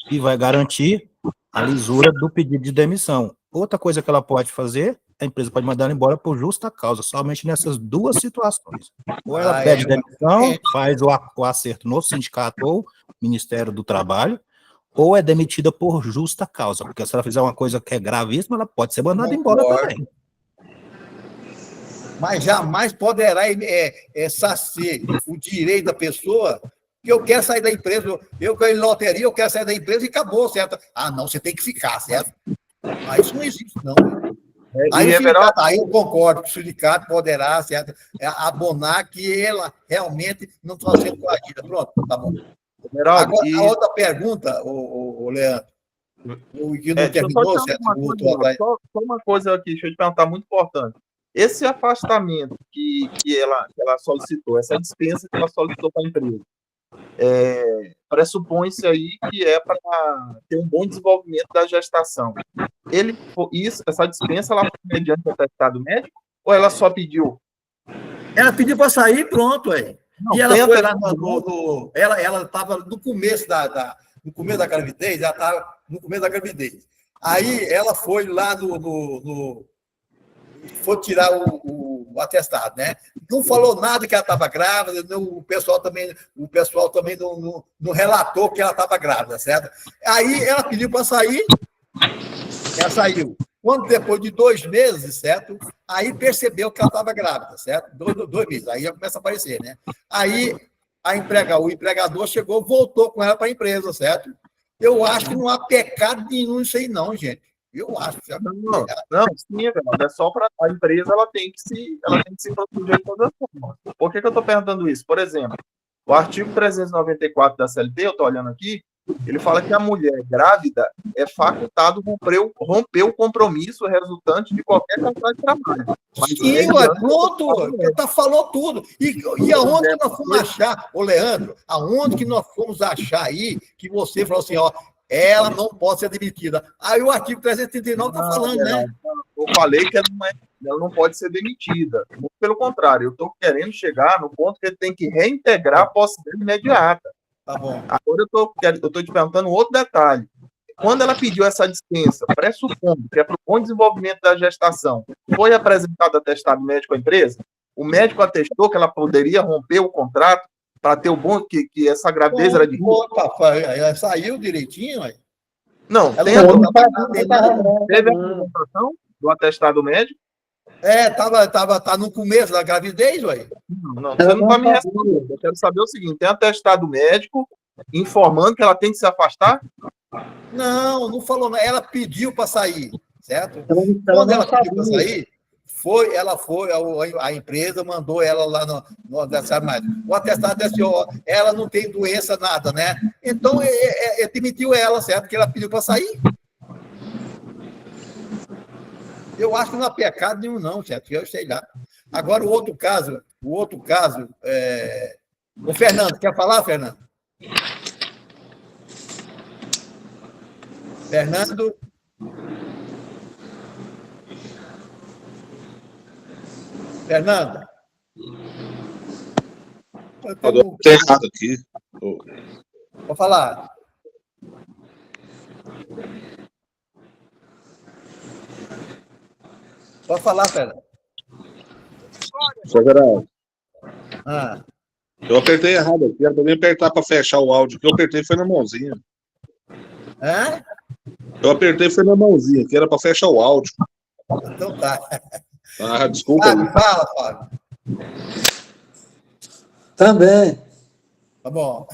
e vai garantir a lisura do pedido de demissão. Outra coisa que ela pode fazer, a empresa pode mandar ela embora por justa causa, somente nessas duas situações. Ou ela pede demissão, faz o acerto no sindicato ou Ministério do Trabalho, ou é demitida por justa causa, porque se ela fizer uma coisa que é gravíssima, ela pode ser mandada embora também. Mas jamais poderá saciar o direito da pessoa que eu quero sair da empresa, eu ganhei loteria, eu quero sair da empresa e acabou, certo? Não, você tem que ficar, certo? Mas isso não existe, não. Aí eu concordo que o sindicato poderá, certo, abonar que ela realmente não está sendo coagida. Pronto, tá bom. Agora, a outra pergunta, o Leandro, o que não terminou, certo? Só uma coisa aqui, deixa eu te perguntar, muito importante. Esse afastamento que ela solicitou, essa dispensa que ela solicitou para a empresa, pressupõe-se aí que é para ter um bom desenvolvimento da gestação. Essa dispensa, ela foi mediante atestado médico ou ela só pediu? Ela pediu para sair, pronto, aí. E ela foi lá ela estava no começo no começo da gravidez, ela estava no começo da gravidez. Aí ela foi lá foi tirar o atestado, né? Não falou nada que ela estava grávida, o pessoal também não relatou que ela estava grávida, certo? Aí ela pediu para sair, ela saiu. Quando depois de 2 meses, certo? Aí percebeu que ela estava grávida, certo? 2 meses, aí já começa a aparecer, né? Aí o empregador chegou, voltou com ela para a empresa, certo? Eu acho que não há pecado nenhum nisso aí, não, gente. Eu acho. Não, sim, Everaldo, é só para a empresa, ela tem que se proteger de todas as formas. Por que eu estou perguntando isso? Por exemplo, o artigo 394 da CLT, eu estou olhando aqui, ele fala que a mulher grávida é facultado romper o compromisso resultante de qualquer contrato de trabalho. Sim, pronto, você falou tudo. E aonde que nós fomos achar, ô Leandro, aonde que nós fomos achar aí que você falou assim, ó, ela não pode ser demitida. Aí o artigo 339 está falando, né? Eu falei que ela não pode ser demitida. Muito pelo contrário, eu estou querendo chegar no ponto que ele tem que reintegrar a posse dele imediata. Tá bom. Agora eu estou te perguntando outro detalhe. Quando ela pediu essa dispensa, pressupondo que é para o bom desenvolvimento da gestação, foi apresentado atestado médico à empresa? O médico atestou que ela poderia romper o contrato para ter o bom que essa gravidez era de risco? Ela saiu direitinho, aí. Não, Ela teve a apresentação do atestado médico? Tá no começo da gravidez, ué. Não, você não está me respondendo. Eu quero saber o seguinte: tem atestado médico informando que ela tem que se afastar? Não falou nada. Ela pediu para sair, certo? Quando ela pediu para sair, a empresa mandou ela lá no atestado médico. O atestado disse, ó, ela não tem doença, nada, né? Então, demitiu ela, certo? Porque ela pediu para sair. Eu acho que não há pecado nenhum, não, certo? Eu sei lá. Agora, o outro caso, o Fernando, quer falar, Fernando? Fernando? Fernando? Não tem nada aqui. Vou falar. Pode falar, Fernando. Seu Geraldo. Ah. Eu apertei errado aqui. Era pra mim apertar para fechar o áudio. Que eu apertei foi na mãozinha. Hã? Eu apertei foi na mãozinha, que era para fechar o áudio. Então tá. Ah, desculpa. Fala, Fábio. Também. Tá bom.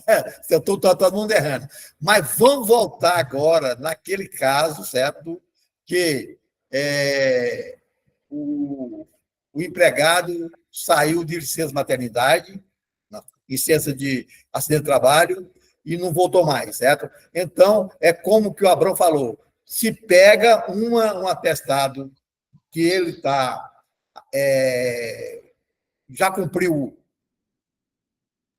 Eu estou todo mundo errando. Mas vamos voltar agora naquele caso, certo? Que o empregado saiu de licença maternidade, licença de acidente de trabalho, e não voltou mais, certo? Então, é como que o Abrão falou, se pega um atestado que ele já cumpriu,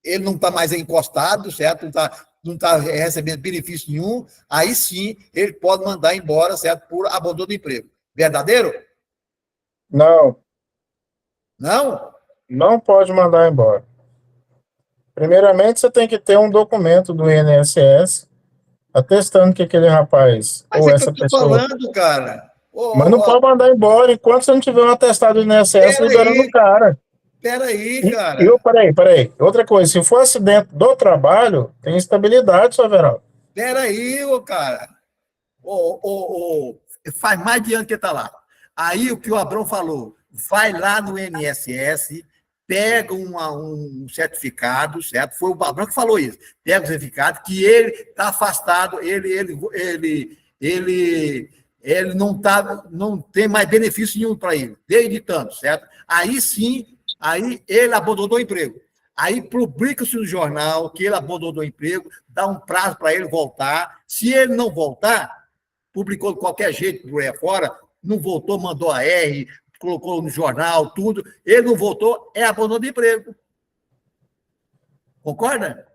ele não está mais encostado, certo? Não está recebendo benefício nenhum, aí sim ele pode mandar embora, certo? Por abandono do emprego. Verdadeiro? Não. Não? Não pode mandar embora. Primeiramente, você tem que ter um documento do INSS atestando que aquele rapaz Mas ou é essa que eu estou pessoa... falando, cara. Mas não pode mandar embora enquanto você não tiver um atestado do INSS liberando o cara. Peraí, cara. Peraí. Outra coisa, se for acidente do trabalho, tem estabilidade, seu Verão. Peraí, cara. Faz mais de ano que está lá. Aí o que o Abrão falou, vai lá no INSS, pega um certificado, certo? Foi o Abrão que falou isso. Pega o certificado que ele está afastado, ele não tem mais benefício nenhum para ele, desde tanto, certo? Aí sim, aí ele abandonou o emprego. Aí publica-se no jornal que ele abandonou o emprego, dá um prazo para ele voltar. Se ele não voltar, publicou de qualquer jeito por aí fora, não voltou, mandou a R, colocou no jornal, tudo. Ele não voltou, é abandono de emprego. Concorda?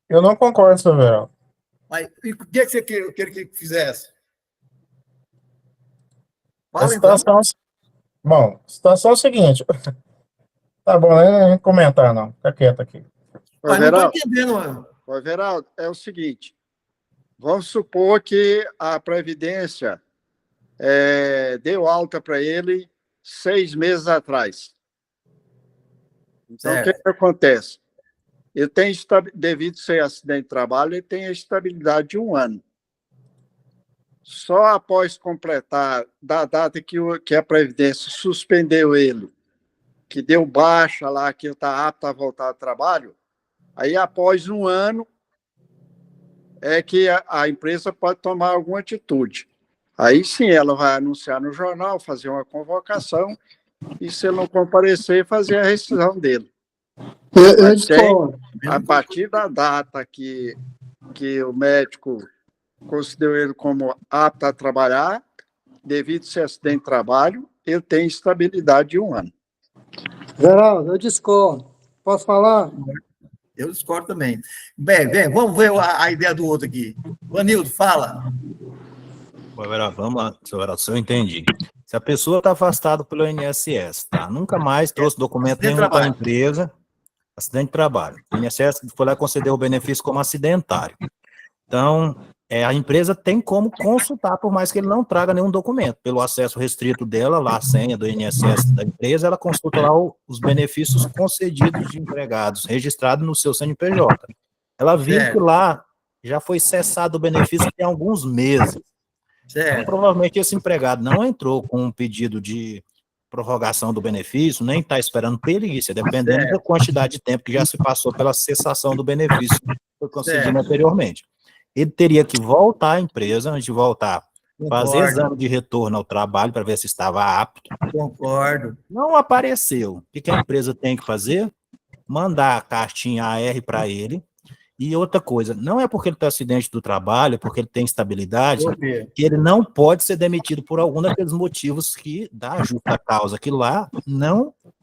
Eu não concordo, seu Verão. Mas e o que você queria que fizesse? A situação... Bom, a situação é a seguinte. Tá bom, não vou comentar, não. Fica quieto aqui. Mas não estou entendendo, mano. Everaldo, é o seguinte. Vamos supor que a Previdência deu alta para ele 6 meses atrás. Então, o que acontece? Ele tem, devido ser acidente de trabalho, ele tem a estabilidade de 1 ano. Só após completar, da data que a Previdência suspendeu ele, que deu baixa lá, que ele está apto a voltar ao trabalho, Aí, após um ano, é que a empresa pode tomar alguma atitude. Aí sim, ela vai anunciar no jornal, fazer uma convocação, e se ele não comparecer, fazer a rescisão dele. Eu Mas tem, discordo. a partir da data que o médico considerou ele como apto a trabalhar, devido a esse acidente de trabalho, ele tem estabilidade de 1 ano. Geraldo, eu discordo. Posso falar? Eu discordo também. Bem, vamos ver a ideia do outro aqui. Vanildo, fala. Pô, Everaldo, vamos lá, seu Everaldo, se eu entendi. Se a pessoa está afastada pelo INSS, tá? Nunca mais trouxe documento Acidente de nenhum para a trabalho. empresa, acidente de trabalho. O INSS foi lá e concedeu o benefício como acidentário. Então, a empresa tem como consultar, por mais que ele não traga nenhum documento. Pelo acesso restrito dela, lá a senha do INSS da empresa, ela consulta lá os benefícios concedidos de empregados, registrados no seu CNPJ. Ela viu que Certo. lá já foi cessado o benefício tem alguns meses. Então, Certo. provavelmente esse empregado não entrou com um pedido de prorrogação do benefício, nem está esperando perícia, dependendo da quantidade de tempo que já se passou pela cessação do benefício que foi concedido anteriormente. Ele teria que voltar à empresa, antes de voltar, fazer Concordo. exame de retorno ao trabalho para ver se estava apto. Concordo. Não apareceu. O que a empresa tem que fazer? Mandar a cartinha AR para ele. E outra coisa, não é porque ele está acidente do trabalho, é porque ele tem estabilidade, que ele não pode ser demitido por algum daqueles motivos que dá justa causa. Que lá,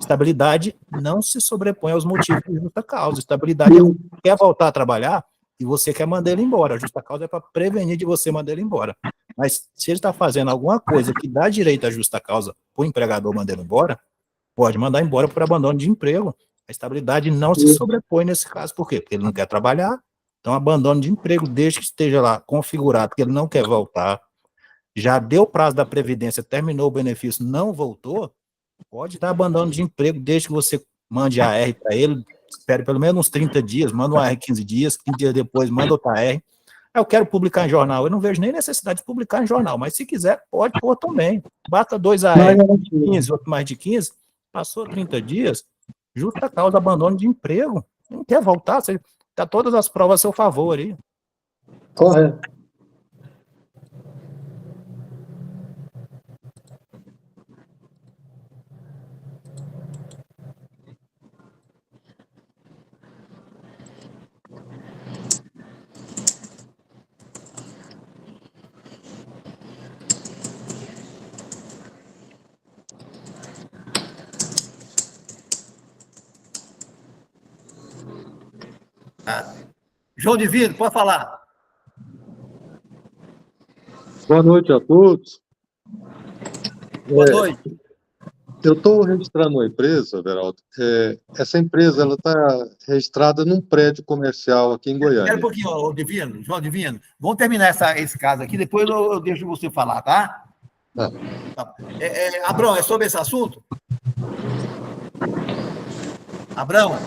estabilidade não se sobrepõe aos motivos de justa causa. Estabilidade é quer voltar a trabalhar e você quer mandar ele embora. A justa causa é para prevenir de você mandar ele embora. Mas se ele está fazendo alguma coisa que dá direito à justa causa para o empregador mandar ele embora, pode mandar embora por abandono de emprego. A estabilidade não se sobrepõe nesse caso. Por quê? Porque ele não quer trabalhar. Então, abandono de emprego, desde que esteja lá configurado que ele não quer voltar, já deu prazo da Previdência, terminou o benefício, não voltou, pode dar abandono de emprego, desde que você mande a AR para ele, espere pelo menos uns 30 dias, manda uma AR 15 dias, 15 dias depois, manda outra AR. Eu quero publicar em jornal. Eu não vejo nem necessidade de publicar em jornal, mas se quiser, pode pôr também. Bata 2 AR, 15, outro mais de 15, passou 30 dias, justa causa, abandono de emprego. Não quer voltar, você tá todas as provas a seu favor aí. Correto. João Divino, pode falar. Boa noite a todos. Boa noite. Eu estou registrando uma empresa, Veraldo. Essa empresa está registrada num prédio comercial aqui em Goiânia. Espera um pouquinho, ô, Divino, João Divino. Vamos terminar esse caso aqui, depois eu deixo você falar, tá? Tá. Abrão, é sobre esse assunto? Abrão?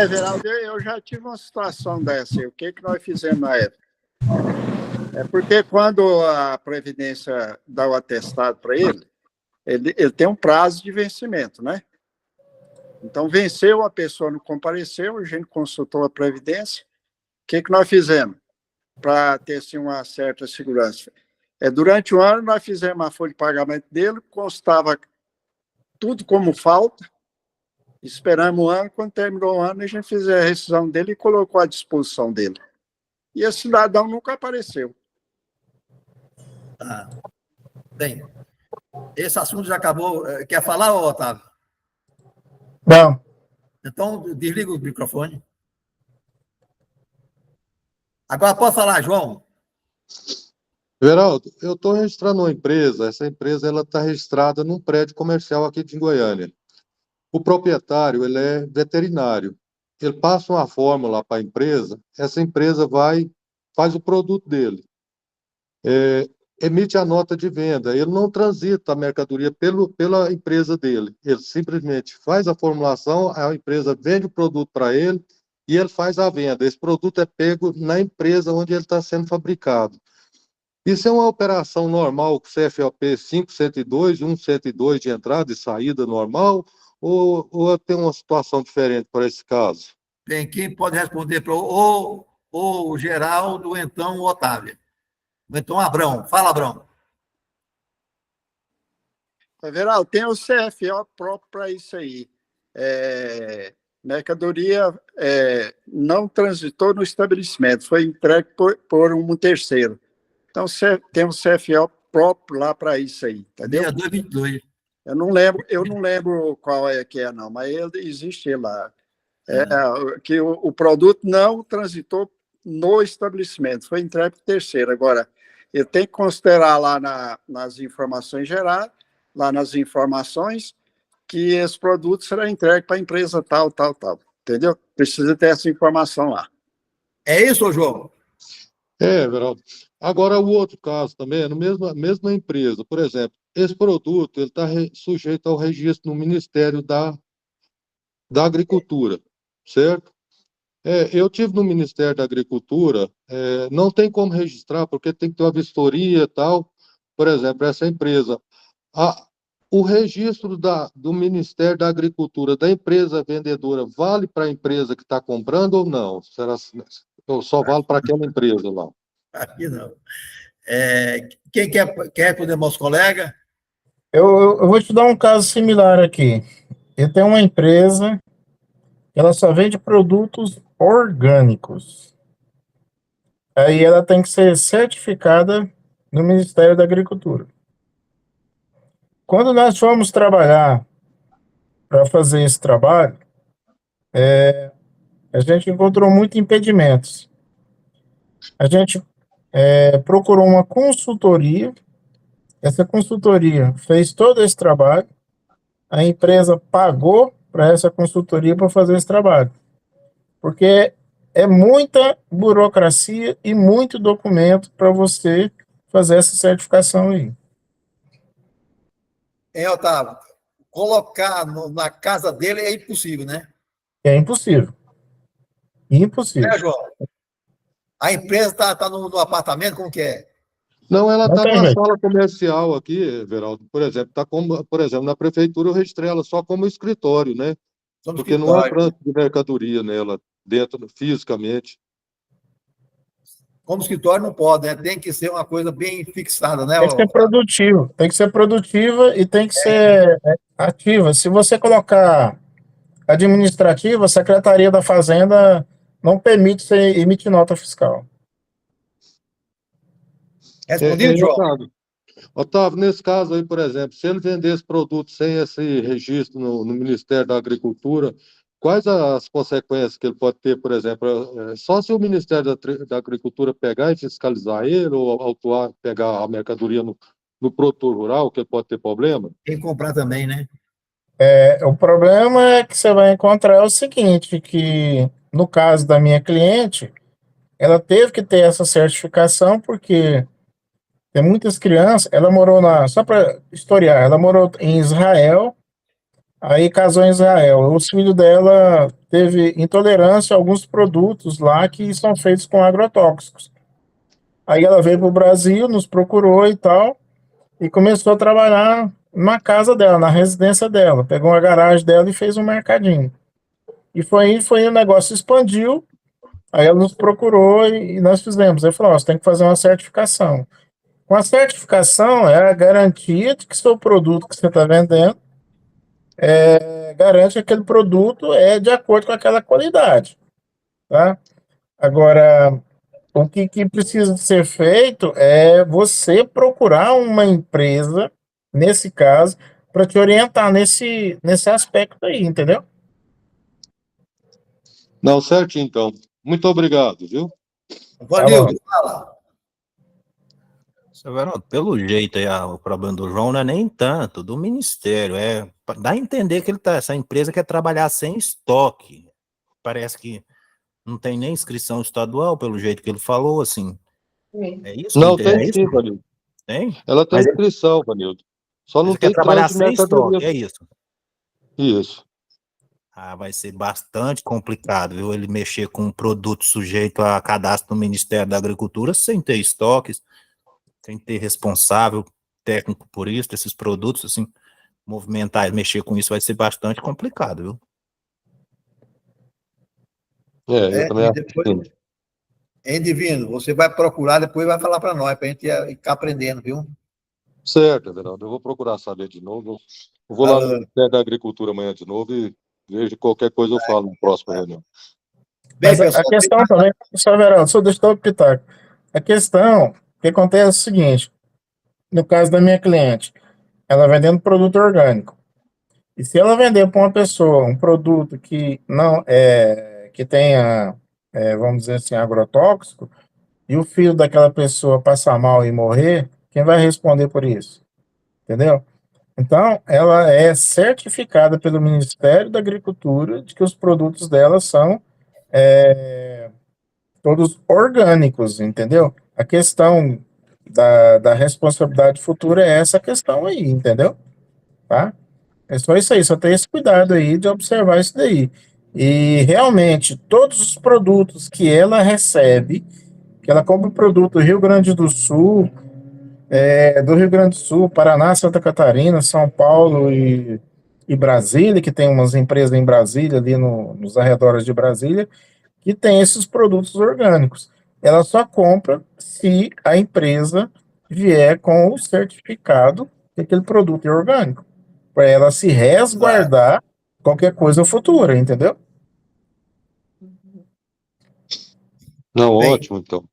Geraldo, eu já tive uma situação dessa. O que nós fizemos na época? É porque quando a Previdência dá o atestado para ele tem um prazo de vencimento, né? Então, venceu, a pessoa não compareceu, a gente consultou a Previdência. O que nós fizemos para ter assim, uma certa segurança? Durante o ano, nós fizemos a folha de pagamento dele, constava tudo como falta, esperamos um ano, quando terminou o ano, a gente fez a rescisão dele e colocou à disposição dele. E esse cidadão nunca apareceu. Tá. Bem, esse assunto já acabou. Quer falar, Otávio? Não. Então, desliga o microfone. Agora pode falar, João. Veraldo, eu estou registrando uma empresa. Essa empresa está registrada num prédio comercial aqui de Goiânia. O proprietário ele é veterinário. Ele passa uma fórmula para a empresa, essa empresa faz o produto dele. Emite a nota de venda. Ele não transita a mercadoria pela empresa dele. Ele simplesmente faz a formulação, a empresa vende o produto para ele e ele faz a venda. Esse produto é pego na empresa onde ele está sendo fabricado. Isso é uma operação normal com CFOP 5102, 102 de entrada e saída normal, ou tem uma situação diferente para esse caso? Tem quem pode responder para ou o Geraldo, ou então o Otávio. Ou então o Abrão. Fala, Abrão. Everaldo, tem o CFO próprio para isso aí. Mercadoria não transitou no estabelecimento, foi entregue por um terceiro. Então, tem um CFO próprio lá para isso aí, entendeu? 6222. Eu não lembro qual é que é, não, mas ele existe lá. Que o produto não transitou no estabelecimento, foi entregue para o terceiro. Agora, ele tem que considerar lá nas informações gerais, lá nas informações, que esse produto será entregue para a empresa tal, entendeu? Precisa ter essa informação lá. É isso, João? Everaldo. Agora, o outro caso também é na mesma empresa. Por exemplo, esse produto está sujeito ao registro no Ministério da Agricultura, certo? Eu tive no Ministério da Agricultura, não tem como registrar, porque tem que ter uma vistoria e tal. Por exemplo, essa empresa. O registro do Ministério da Agricultura, da empresa vendedora, vale para a empresa que está comprando ou não? Ou só vale para aquela empresa lá? Aqui não. Quem quer responder, meus colegas? Eu vou te dar um caso similar aqui. Eu tenho uma empresa, ela só vende produtos orgânicos. Aí ela tem que ser certificada no Ministério da Agricultura. Quando nós fomos trabalhar para fazer esse trabalho, a gente encontrou muitos impedimentos. A gente procurou uma consultoria, essa consultoria fez todo esse trabalho, a empresa pagou para essa consultoria para fazer esse trabalho. Porque é muita burocracia e muito documento para você fazer essa certificação aí. Otávio, colocar na casa dele é impossível, né? É impossível. Impossível. João? A empresa está no apartamento, como que é? Não, ela Não está tem numa jeito. sala comercial aqui, Everaldo. Por exemplo, por exemplo, na prefeitura eu registrei ela só como escritório, né? Porque não há trânsito de mercadoria nela, dentro, fisicamente. Como escritório não pode, né? Tem que ser uma coisa bem fixada, né? Tem que ser produtivo. Tem que ser produtiva e tem que ser ativa. Se você colocar administrativa, a Secretaria da Fazenda não permite você emitir nota fiscal. Respondido, João? Otávio, nesse caso aí, por exemplo, se ele vendesse produto sem esse registro no Ministério da Agricultura, quais as consequências que ele pode ter, por exemplo? Só se o Ministério da Agricultura pegar e fiscalizar ele, ou autuar, pegar a mercadoria no produtor rural, que ele pode ter problema? Tem que comprar também, né? O problema é que você vai encontrar o seguinte, que no caso da minha cliente, ela teve que ter essa certificação porque tem muitas crianças, ela morou só para historiar, ela morou em Israel, aí casou em Israel. Os filhos dela teve intolerância a alguns produtos lá que são feitos com agrotóxicos. Aí ela veio para o Brasil, nos procurou e tal, e começou a trabalhar na casa dela, na residência dela. Pegou uma garagem dela e fez um mercadinho. E foi o negócio expandiu, aí ela nos procurou e nós fizemos. Aí falou, você tem que fazer uma certificação. Com a certificação é a garantia de que seu produto que você está vendendo garante que aquele produto é de acordo com aquela qualidade, tá? Agora, o que precisa ser feito é você procurar uma empresa, nesse caso, para te orientar nesse aspecto aí, entendeu? Não, certinho, então. Muito obrigado, viu? Valeu, fala. Pelo jeito aí, o problema do João não é nem tanto do Ministério, dá a entender que essa empresa quer trabalhar sem estoque. Parece que não tem nem inscrição estadual, pelo jeito que ele falou, assim. É isso? Não, tem sim, Vanildo. Tem? Ela tem inscrição, Vanildo. Só não tem quer trabalhar trânsito de sem mercadoria. estoque, é isso? Isso. Vai ser bastante complicado, viu? Ele mexer com um produto sujeito a cadastro do Ministério da Agricultura sem ter estoques, sem ter responsável técnico por isso, esses produtos, assim, movimentar, mexer com isso vai ser bastante complicado, viu? Eu também E acho depois, que sim. hein, Divino, você vai procurar, depois vai falar para nós, para a gente ficar aprendendo, viu? Certo, Everaldo, eu vou procurar saber de novo. Eu vou lá no Falou. Ministério da Agricultura amanhã de novo e vejo qualquer coisa eu falo na próxima reunião. Bem, Mas a pessoal, tem questão mais... também, só Verão, só deixa eu dar o pitaco. A questão que acontece é o seguinte, no caso da minha cliente, ela vendendo produto orgânico. E se ela vender para uma pessoa um produto que não é, que tenha, vamos dizer assim, agrotóxico, e o filho daquela pessoa passar mal e morrer, quem vai responder por isso? Entendeu? Então, ela é certificada pelo Ministério da Agricultura de que os produtos dela são todos orgânicos, entendeu? A questão da responsabilidade futura é essa questão aí, entendeu? Tá? É só isso aí, só ter esse cuidado aí de observar isso daí. E realmente, todos os produtos que ela recebe, que ela compra produto do Rio Grande do Sul, do Rio Grande do Sul, Paraná, Santa Catarina, São Paulo e Brasília, que tem umas empresas em Brasília, ali nos arredores de Brasília, que tem esses produtos orgânicos. Ela só compra se a empresa vier com o certificado que aquele produto é orgânico, para ela se resguardar qualquer coisa futura, entendeu? Não, Bem, ótimo, então.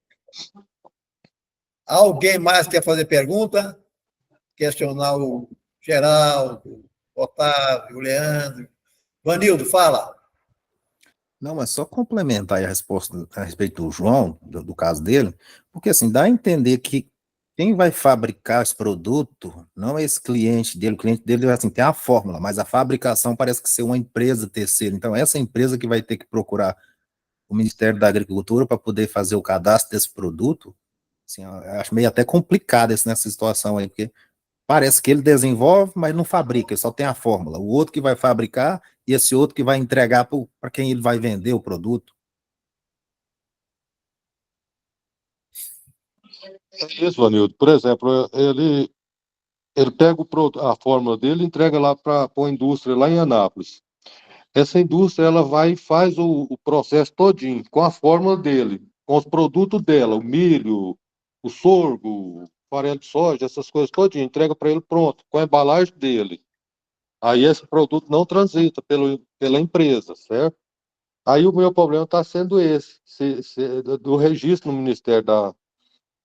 alguém mais quer fazer pergunta? Questionar o Geraldo, o Otávio, o Leandro. Vanildo, fala. Não, mas só complementar aí a resposta a respeito do João, do caso dele, porque assim, dá a entender que quem vai fabricar esse produto não é esse cliente dele, o cliente dele assim, tem a fórmula, mas a fabricação parece que ser uma empresa terceira. Então, essa empresa que vai ter que procurar o Ministério da Agricultura para poder fazer o cadastro desse produto, assim, eu acho meio até complicado nessa situação aí, porque parece que ele desenvolve, mas não fabrica, ele só tem a fórmula. O outro que vai fabricar e esse outro que vai entregar para quem ele vai vender o produto. É isso, Vanildo. Por exemplo, ele pega a fórmula dele e entrega lá para a indústria lá em Anápolis. Essa indústria ela vai e faz o processo todinho com a fórmula dele, com os produtos dela, o milho, o sorgo, farelo de soja, essas coisas todinho, entrega para ele pronto, com a embalagem dele. Aí esse produto não transita pela empresa, certo? Aí o meu problema está sendo esse, do registro no Ministério da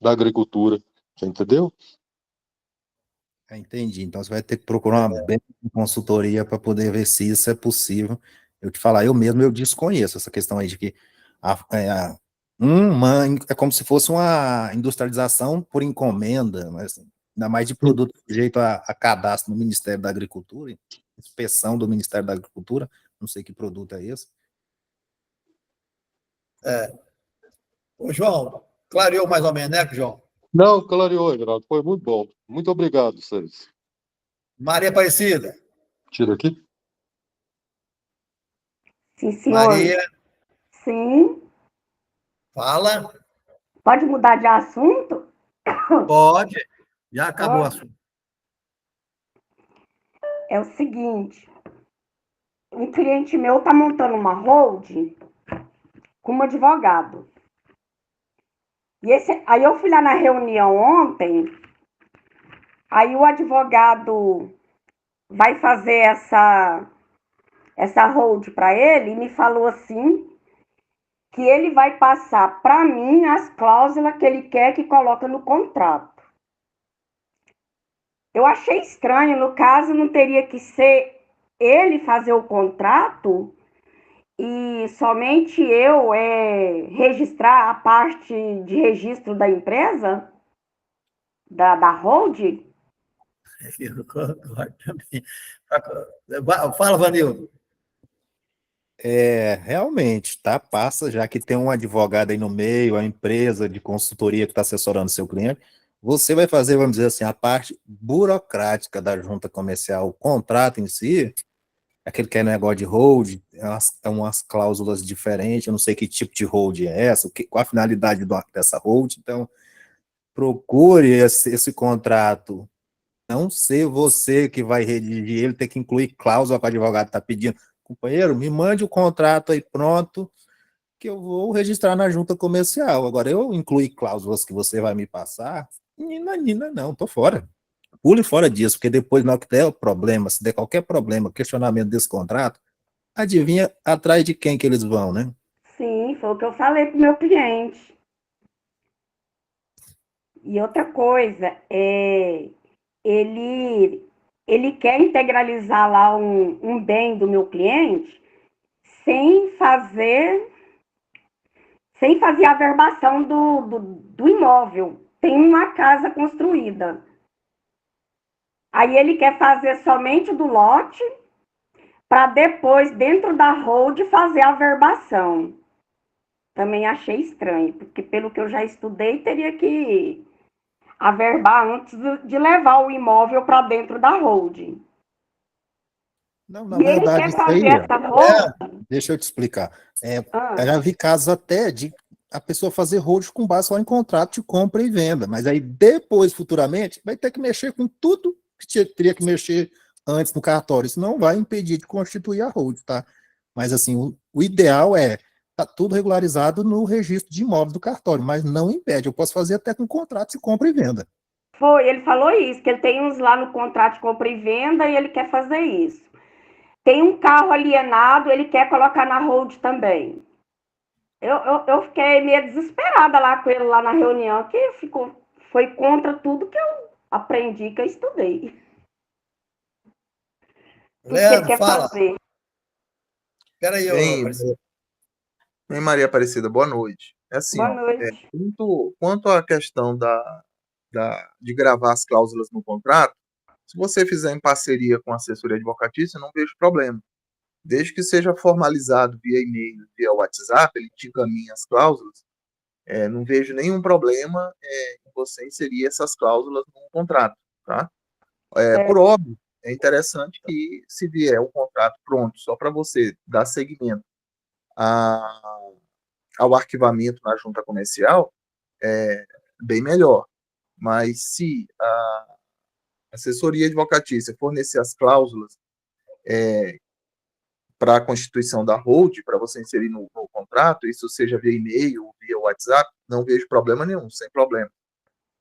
Agricultura, você entendeu? Entendi. Então você vai ter que procurar uma bem consultoria para poder ver se isso é possível. Eu te falar, eu mesmo eu desconheço essa questão aí de que é como se fosse uma industrialização por encomenda, mas ainda mais de produto sujeito a cadastro no Ministério da Agricultura, inspeção do Ministério da Agricultura, não sei que produto é esse. Ô, João, clareou mais ou menos, né, João? Não, clareou, Geraldo, foi muito bom. Muito obrigado, vocês. Maria Aparecida. Tira aqui. Sim, senhor. Maria, Sim. fala. Pode mudar de assunto? Pode. Já acabou o assunto. É o seguinte, um cliente meu está montando uma hold com um advogado. Aí eu fui lá na reunião ontem, aí o advogado vai fazer essa hold para ele e me falou assim que ele vai passar para mim as cláusulas que ele quer que coloque no contrato. Eu achei estranho, no caso, não teria que ser ele fazer o contrato e somente eu registrar a parte de registro da empresa, da hold? Eu concordo também. Fala, Vanildo. Realmente, tá? Passa, já que tem um advogado aí no meio, a empresa de consultoria que está assessorando seu cliente, você vai fazer, vamos dizer assim, a parte burocrática da junta comercial, o contrato em si, aquele que é negócio de hold, é umas cláusulas diferentes, eu não sei que tipo de hold é essa, qual a finalidade dessa hold, então procure esse contrato não ser você que vai redigir ele, ter que incluir cláusula que o advogado está pedindo. Companheiro, me mande o contrato aí pronto, que eu vou registrar na junta comercial. Agora, eu incluir cláusulas que você vai me passar, Nina, não, tô fora. Pule fora disso, porque depois, na hora que der problema, se der qualquer problema, questionamento desse contrato, adivinha atrás de quem que eles vão, né? Sim, foi o que eu falei para o meu cliente. E outra coisa, ele quer integralizar lá um bem do meu cliente sem fazer a verbação do imóvel. Tem uma casa construída. Aí ele quer fazer somente do lote para depois, dentro da hold, fazer a verbação. Também achei estranho, porque pelo que eu já estudei, teria que averbar antes de levar o imóvel para dentro da hold. Não, na E ele verdade, quer isso aí, fazer essa hold. deixa eu te explicar. Eu já vi casos até de a pessoa fazer hold com base só em contrato de compra e venda, mas aí depois, futuramente, vai ter que mexer com tudo que teria que mexer antes no cartório. Isso não vai impedir de constituir a hold, tá? Mas assim, o ideal tá tudo regularizado no registro de imóveis do cartório, mas não impede. Eu posso fazer até com contrato de compra e venda. Ele falou isso, que ele tem uns lá no contrato de compra e venda e ele quer fazer isso. Tem um carro alienado, ele quer colocar na hold também. Eu fiquei meio desesperada lá com ele lá na reunião, que foi contra tudo que eu aprendi, que eu estudei. Leandro, fala. Fazer. Peraí, Bem, Maria Aparecida, boa noite. É assim, boa noite. Quanto à questão de gravar as cláusulas no contrato, se você fizer em parceria com a assessoria advocatícia, eu não vejo problema. Desde que seja formalizado via e-mail, via WhatsApp, ele te encaminha as cláusulas, não vejo nenhum problema em você inserir essas cláusulas no contrato, tá? Por óbvio, é interessante que, se vier o contrato pronto, só para você dar seguimento ao arquivamento na junta comercial, bem melhor. Mas se a assessoria advocatícia fornecer as cláusulas para a constituição da hold, para você inserir no contrato, isso seja via e-mail, via WhatsApp, não vejo problema nenhum, sem problema.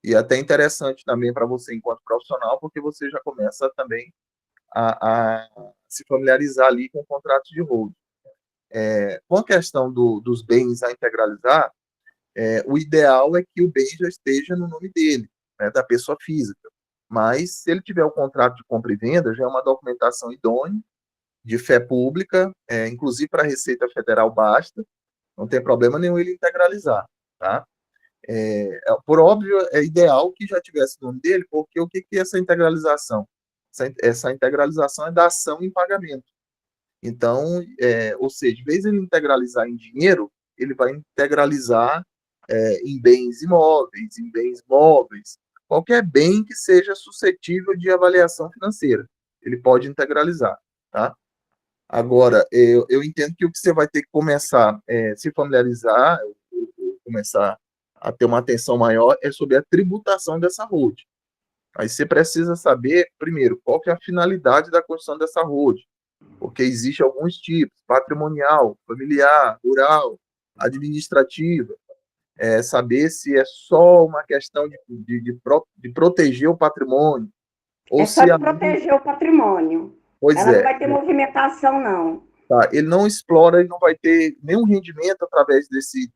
E até interessante também para você enquanto profissional, porque você já começa também a se familiarizar ali com o contrato de hold. Com a questão dos bens a integralizar, o ideal é que o bem já esteja no nome dele, né, da pessoa física. Mas, se ele tiver o contrato de compra e venda, já é uma documentação idônea, de fé pública, inclusive para a Receita Federal basta, não tem problema nenhum ele integralizar, tá? Por óbvio, é ideal que já tivesse o nome dele, porque o que é essa integralização? Essa integralização é da ação em pagamento. Então, ou seja, em vez de ele integralizar em dinheiro, ele vai integralizar em bens imóveis, em bens móveis, qualquer bem que seja suscetível de avaliação financeira, ele pode integralizar, tá? Agora, eu entendo que o que você vai ter que começar a se familiarizar, começar a ter uma atenção maior, é sobre a tributação dessa hold. Aí você precisa saber, primeiro, qual que é a finalidade da construção dessa hold, porque existe alguns tipos, patrimonial, familiar, rural, administrativa, saber se é só uma questão de proteger o patrimônio, ou só se de proteger o patrimônio. Ela não vai ter movimentação, não. Tá, ele não explora, ele não vai ter nenhum rendimento através desse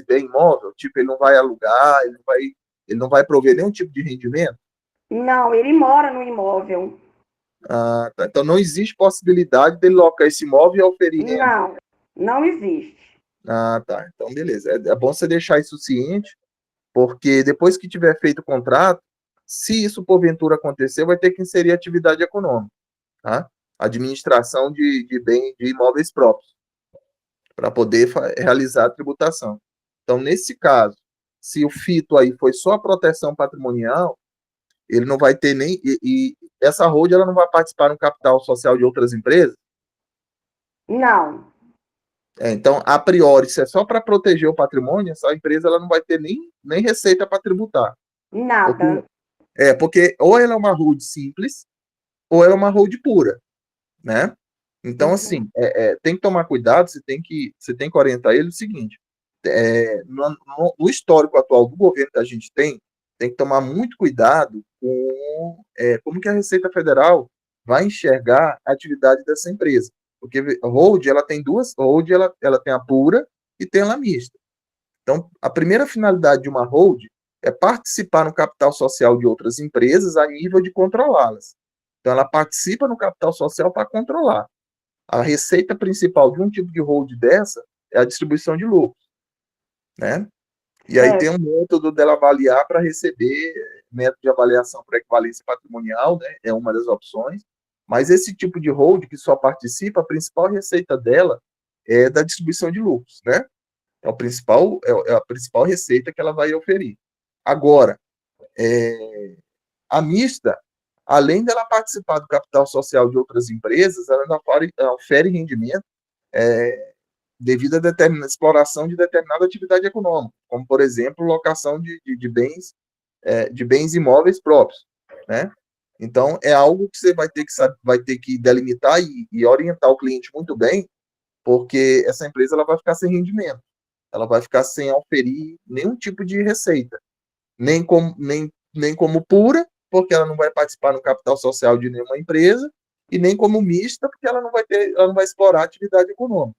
bem imóvel, tipo, ele não vai alugar, ele não vai prover nenhum tipo de rendimento? Não, ele mora no imóvel. Ah, tá. Então não existe possibilidade dele locar esse imóvel e oferir renda? Não existe. Ah, tá. Então, beleza. É bom você deixar isso ciente, porque depois que tiver feito o contrato, se isso porventura acontecer, vai ter que inserir atividade econômica, tá? Administração de imóveis próprios, para poder realizar a tributação. Então, nesse caso, se o fito aí foi só a proteção patrimonial, ele não vai ter nem... E essa hold, ela não vai participar no capital social de outras empresas? Não. Então, a priori, se é só para proteger o patrimônio, essa empresa ela não vai ter nem receita para tributar. Nada. Porque ou ela é uma hold simples, ou ela é uma hold pura, né? Então, assim, tem que tomar cuidado, você tem que orientar ele o seguinte, no histórico atual do governo que a gente tem que tomar muito cuidado com como que a Receita Federal vai enxergar a atividade dessa empresa. Porque a hold, ela tem duas, hold, ela tem a pura e tem a mista. Então, a primeira finalidade de uma hold é participar no capital social de outras empresas a nível de controlá-las. Então, ela participa no capital social para controlar. A receita principal de um tipo de hold dessa é a distribuição de lucros, né? E aí tem um método dela avaliar para receber, método de avaliação por equivalência patrimonial, né? É uma das opções. Mas esse tipo de hold que só participa, a principal receita dela é da distribuição de lucros, né? É a principal receita que ela vai oferir. Agora, a mista, além dela participar do capital social de outras empresas, ela ainda ofere rendimento devido à exploração de determinada atividade econômica, como, por exemplo, locação de bens imóveis próprios, né? Então, é algo que você vai ter que delimitar e orientar o cliente muito bem, porque essa empresa ela vai ficar sem rendimento, ela vai ficar sem oferir nenhum tipo de receita, nem como pura, porque ela não vai participar no capital social de nenhuma empresa, e nem como mista, porque ela não vai explorar a atividade econômica.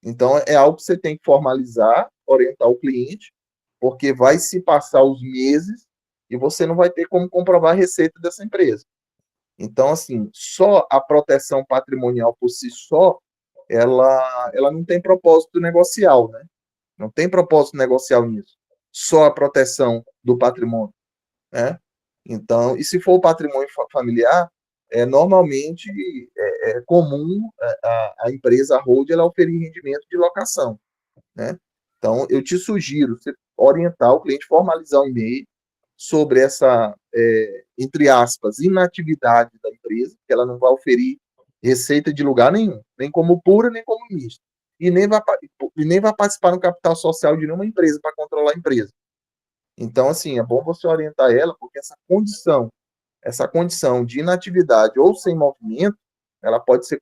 Então, é algo que você tem que formalizar, orientar o cliente, porque vai se passar os meses e você não vai ter como comprovar a receita dessa empresa. Então, assim, só a proteção patrimonial por si só, ela não tem propósito negocial, né? Não tem propósito negocial nisso. Só a proteção do patrimônio, né? Então, e se for o patrimônio familiar, normalmente é comum a empresa hold ela oferir rendimento de locação, né? Então, eu te sugiro você orientar o cliente, formalizar um e-mail sobre essa, entre aspas, inatividade da empresa, que ela não vai oferir receita de lugar nenhum, nem como pura, nem como mista. E nem vai participar no capital social de nenhuma empresa para controlar a empresa. Então, assim, é bom você orientar ela, porque essa condição de inatividade ou sem movimento, ela pode ser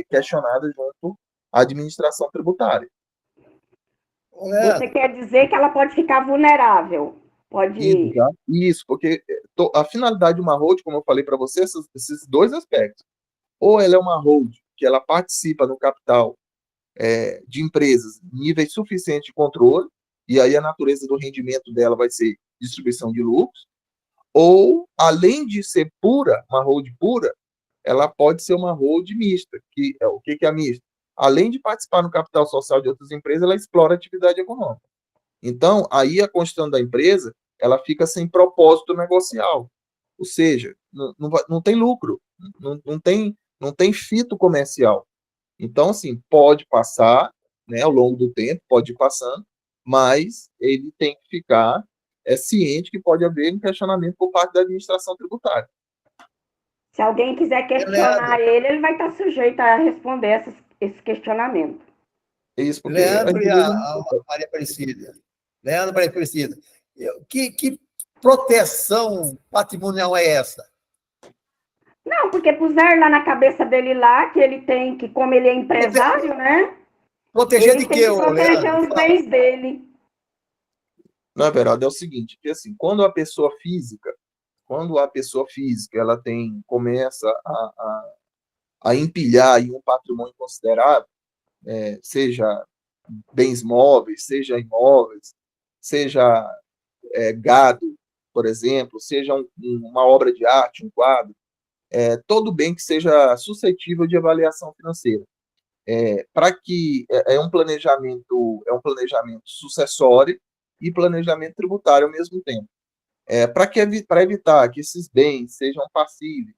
questionada junto à administração tributária. Você quer dizer que ela pode ficar vulnerável? Isso, porque a finalidade de uma hold, como eu falei para você, esses dois aspectos. Ou ela é uma hold que ela participa no capital de empresas em níveis suficientes de controle, e aí a natureza do rendimento dela vai ser distribuição de lucros, ou, além de ser pura, uma hold pura, ela pode ser uma hold mista. O que é a mista? Além de participar no capital social de outras empresas, ela explora a atividade econômica. Então, aí a constituição da empresa, ela fica sem propósito negocial. Ou seja, não tem lucro, não tem fito comercial. Então, assim, pode passar, né, ao longo do tempo, pode ir passando, mas ele tem que ficar ciente que pode haver um questionamento por parte da administração tributária. Se alguém quiser questionar ele vai estar sujeito a responder esse questionamento. Isso, porque Leandro e a Maria Aparecida. Leandro, Maria Aparecida. Que proteção patrimonial é essa? Não, porque puseram lá na cabeça dele lá que ele tem que, como ele é empresário, né? Proteger de quê, proteger Leandro? os bens dele. Na verdade, é o seguinte, que assim, quando a pessoa física ela começa a empilhar aí um patrimônio considerável, seja bens móveis, seja imóveis, seja gado, por exemplo, seja uma obra de arte, um quadro, todo bem que seja suscetível de avaliação financeira. Para que é um planejamento sucessório e planejamento tributário ao mesmo tempo. Para evitar que esses bens sejam passíveis,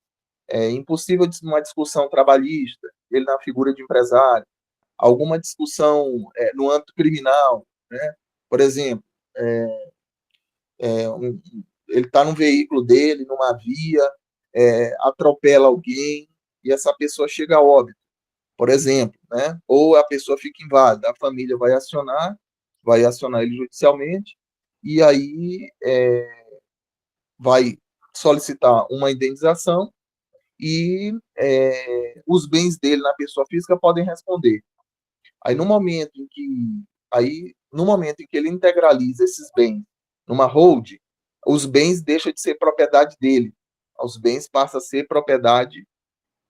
impossível uma discussão trabalhista, ele na figura de empresário, alguma discussão no âmbito criminal, né? Por exemplo, ele está num veículo dele, numa via, atropela alguém e essa pessoa chega a óbito, por exemplo, né? Ou a pessoa fica inválida, a família vai acionar ele judicialmente, e aí vai solicitar uma indenização e os bens dele na pessoa física podem responder. Aí, no momento em que ele integraliza esses bens numa hold, os bens deixam de ser propriedade dele. Os bens passam a ser propriedade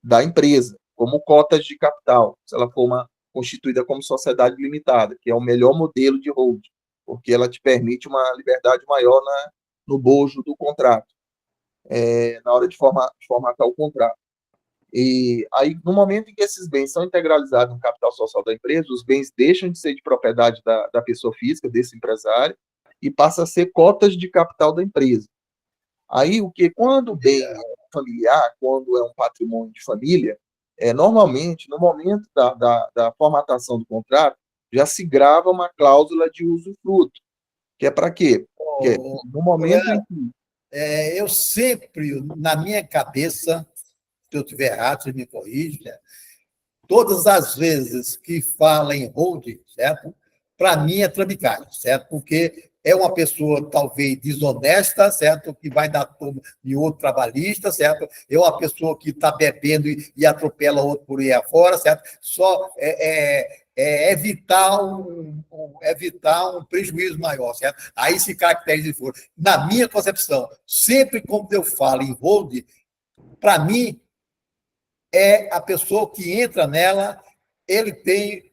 da empresa, como cotas de capital, se ela for constituída como sociedade limitada, que é o melhor modelo de hold, porque ela te permite uma liberdade maior no bojo do contrato, na hora de formatar o contrato. E aí, no momento em que esses bens são integralizados no capital social da empresa, os bens deixam de ser de propriedade da pessoa física, desse empresário, e passam a ser cotas de capital da empresa. Aí, quando o bem é familiar, quando é um patrimônio de família, normalmente, no momento da formatação do contrato, já se grava uma cláusula de usufruto, que é para quê? Porque no momento em que... eu sempre, na minha cabeça, se eu estiver errado, você me corrige, né? Todas as vezes que fala em hold, certo? Para mim é trambicagem, certo? Porque é uma pessoa talvez desonesta, certo? Que vai dar turma de outro trabalhista, certo? É uma pessoa que está bebendo e atropela outro por aí afora, certo? Só evitar um prejuízo maior, certo? Aí se caracteriza de fora. Na minha concepção, sempre quando eu falo em hold, para mim, é a pessoa que entra nela, ele tem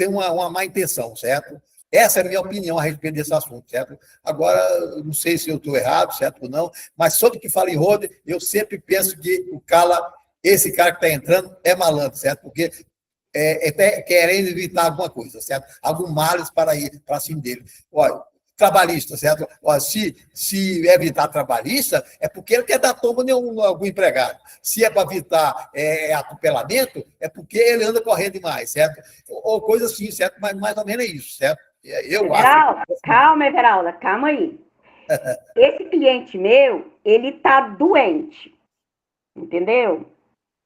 uma má intenção, certo? Essa é a minha opinião a respeito desse assunto, certo? Agora, não sei se eu estou errado, certo ou não, mas sobre o que fala em hold, eu sempre penso que esse cara que está entrando é malandro, certo? Porque está querendo evitar alguma coisa, certo? Algum males para ir para cima dele. Olha, trabalhista, certo? Olha, se evitar trabalhista, é porque ele quer dar tomba em algum empregado. Se é para evitar atropelamento, é porque ele anda correndo demais, certo? Ou coisa assim, certo? Mas mais ou menos é isso, certo? Eu Everalda, calma, Everalda, calma aí. Esse cliente meu, ele está doente, entendeu?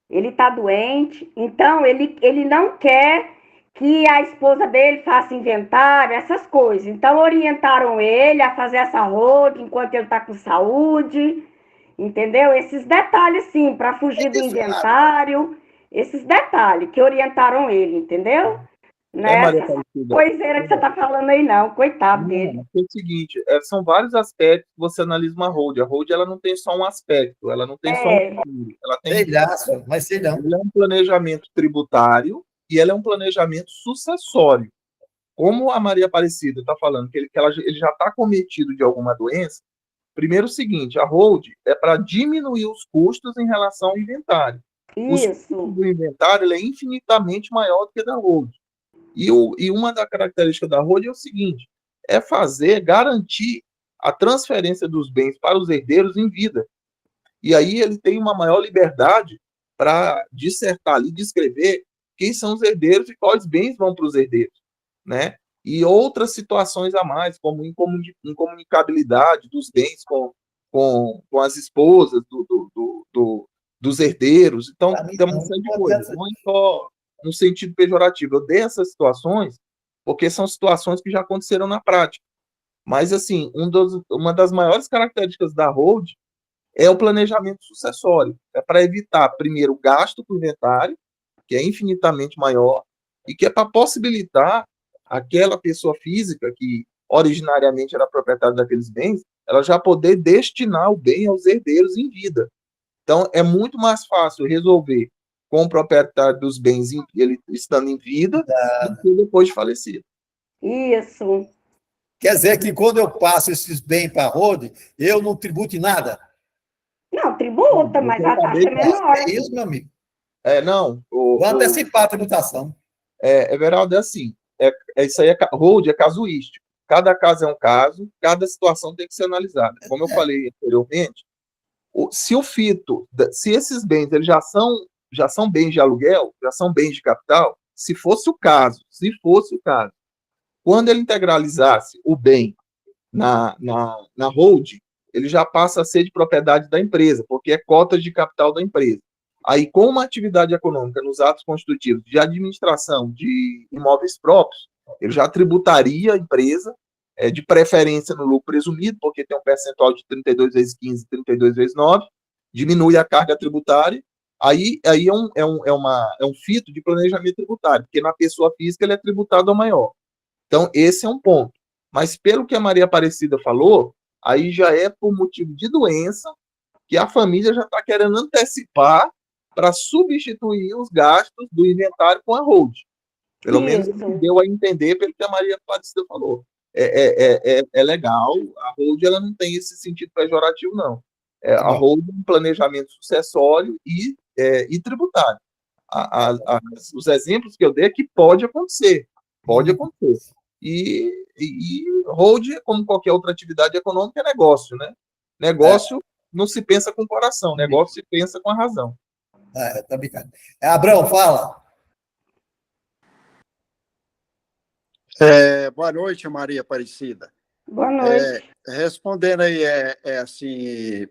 Ele está doente, então ele não quer que a esposa dele faça inventário, essas coisas. Então, orientaram ele a fazer essa hold enquanto ele está com saúde, entendeu? Esses detalhes, sim, para fugir do inventário, esses detalhes que orientaram ele, entendeu? Não é essa coiseira que você está falando aí, não, coitado dele. É o seguinte, são vários aspectos que você analisa uma hold. A hold, ela não tem só um aspecto, ela não tem só um futuro. Ela tem mas sei não. Ela é um planejamento tributário e ela é um planejamento sucessório. Como a Maria Aparecida está falando que ele já está cometido de alguma doença, primeiro o seguinte, a hold é para diminuir os custos em relação ao inventário. Os custos do inventário ele é infinitamente maior do que da hold. E uma das características da hold é o seguinte, garantir a transferência dos bens para os herdeiros em vida. E aí ele tem uma maior liberdade para dissertar ali, descrever quem são os herdeiros e quais bens vão para os herdeiros, né? E outras situações a mais, como incomunicabilidade dos bens com as esposas dos herdeiros. Então, tem uma série de coisas. Não é só no sentido pejorativo. Eu dei essas situações porque são situações que já aconteceram na prática. Mas, assim, uma das maiores características da hold é o planejamento sucessório. É para evitar, primeiro, o gasto com o inventário, que é infinitamente maior, e que é para possibilitar aquela pessoa física que originariamente era proprietária daqueles bens, ela já poder destinar o bem aos herdeiros em vida. Então, é muito mais fácil resolver com o proprietário dos bens ele estando em vida do que depois de falecido. Isso. Quer dizer que quando eu passo esses bens para a hold, eu não tributo em nada? Não, tributa, mas a taxa é menor. É isso, meu amigo? Não. Vou antecipar a tributação. Everaldo, é assim. Isso aí hold é casuístico. Cada caso é um caso, cada situação tem que ser analisada. Como eu falei anteriormente, se esses bens eles já são bens de aluguel, já são bens de capital, se fosse o caso, quando ele integralizasse o bem na hold, ele já passa a ser de propriedade da empresa, porque é cota de capital da empresa. Aí, com uma atividade econômica nos atos constitutivos de administração de imóveis próprios, ele já tributaria a empresa de preferência no lucro presumido, porque tem um percentual de 32 vezes 15, 32 vezes 9, diminui a carga tributária, aí é um fito de planejamento tributário, porque na pessoa física ele é tributado ao maior. Então, esse é um ponto. Mas, pelo que a Maria Aparecida falou, aí já é por motivo de doença que a família já está querendo antecipar para substituir os gastos do inventário com a hold. Pelo menos deu a entender pelo que a Maria Aparecida falou. É legal, a hold ela não tem esse sentido pejorativo, não. A hold é um planejamento sucessório e tributário. Os exemplos que eu dei é que pode acontecer. Pode acontecer. E hold, como qualquer outra atividade econômica, é negócio, né? Negócio não se pensa com o coração, negócio se pensa com a razão. Tá brincando. Abrão, fala. Boa noite, Maria Aparecida. Boa noite. Respondendo aí, assim,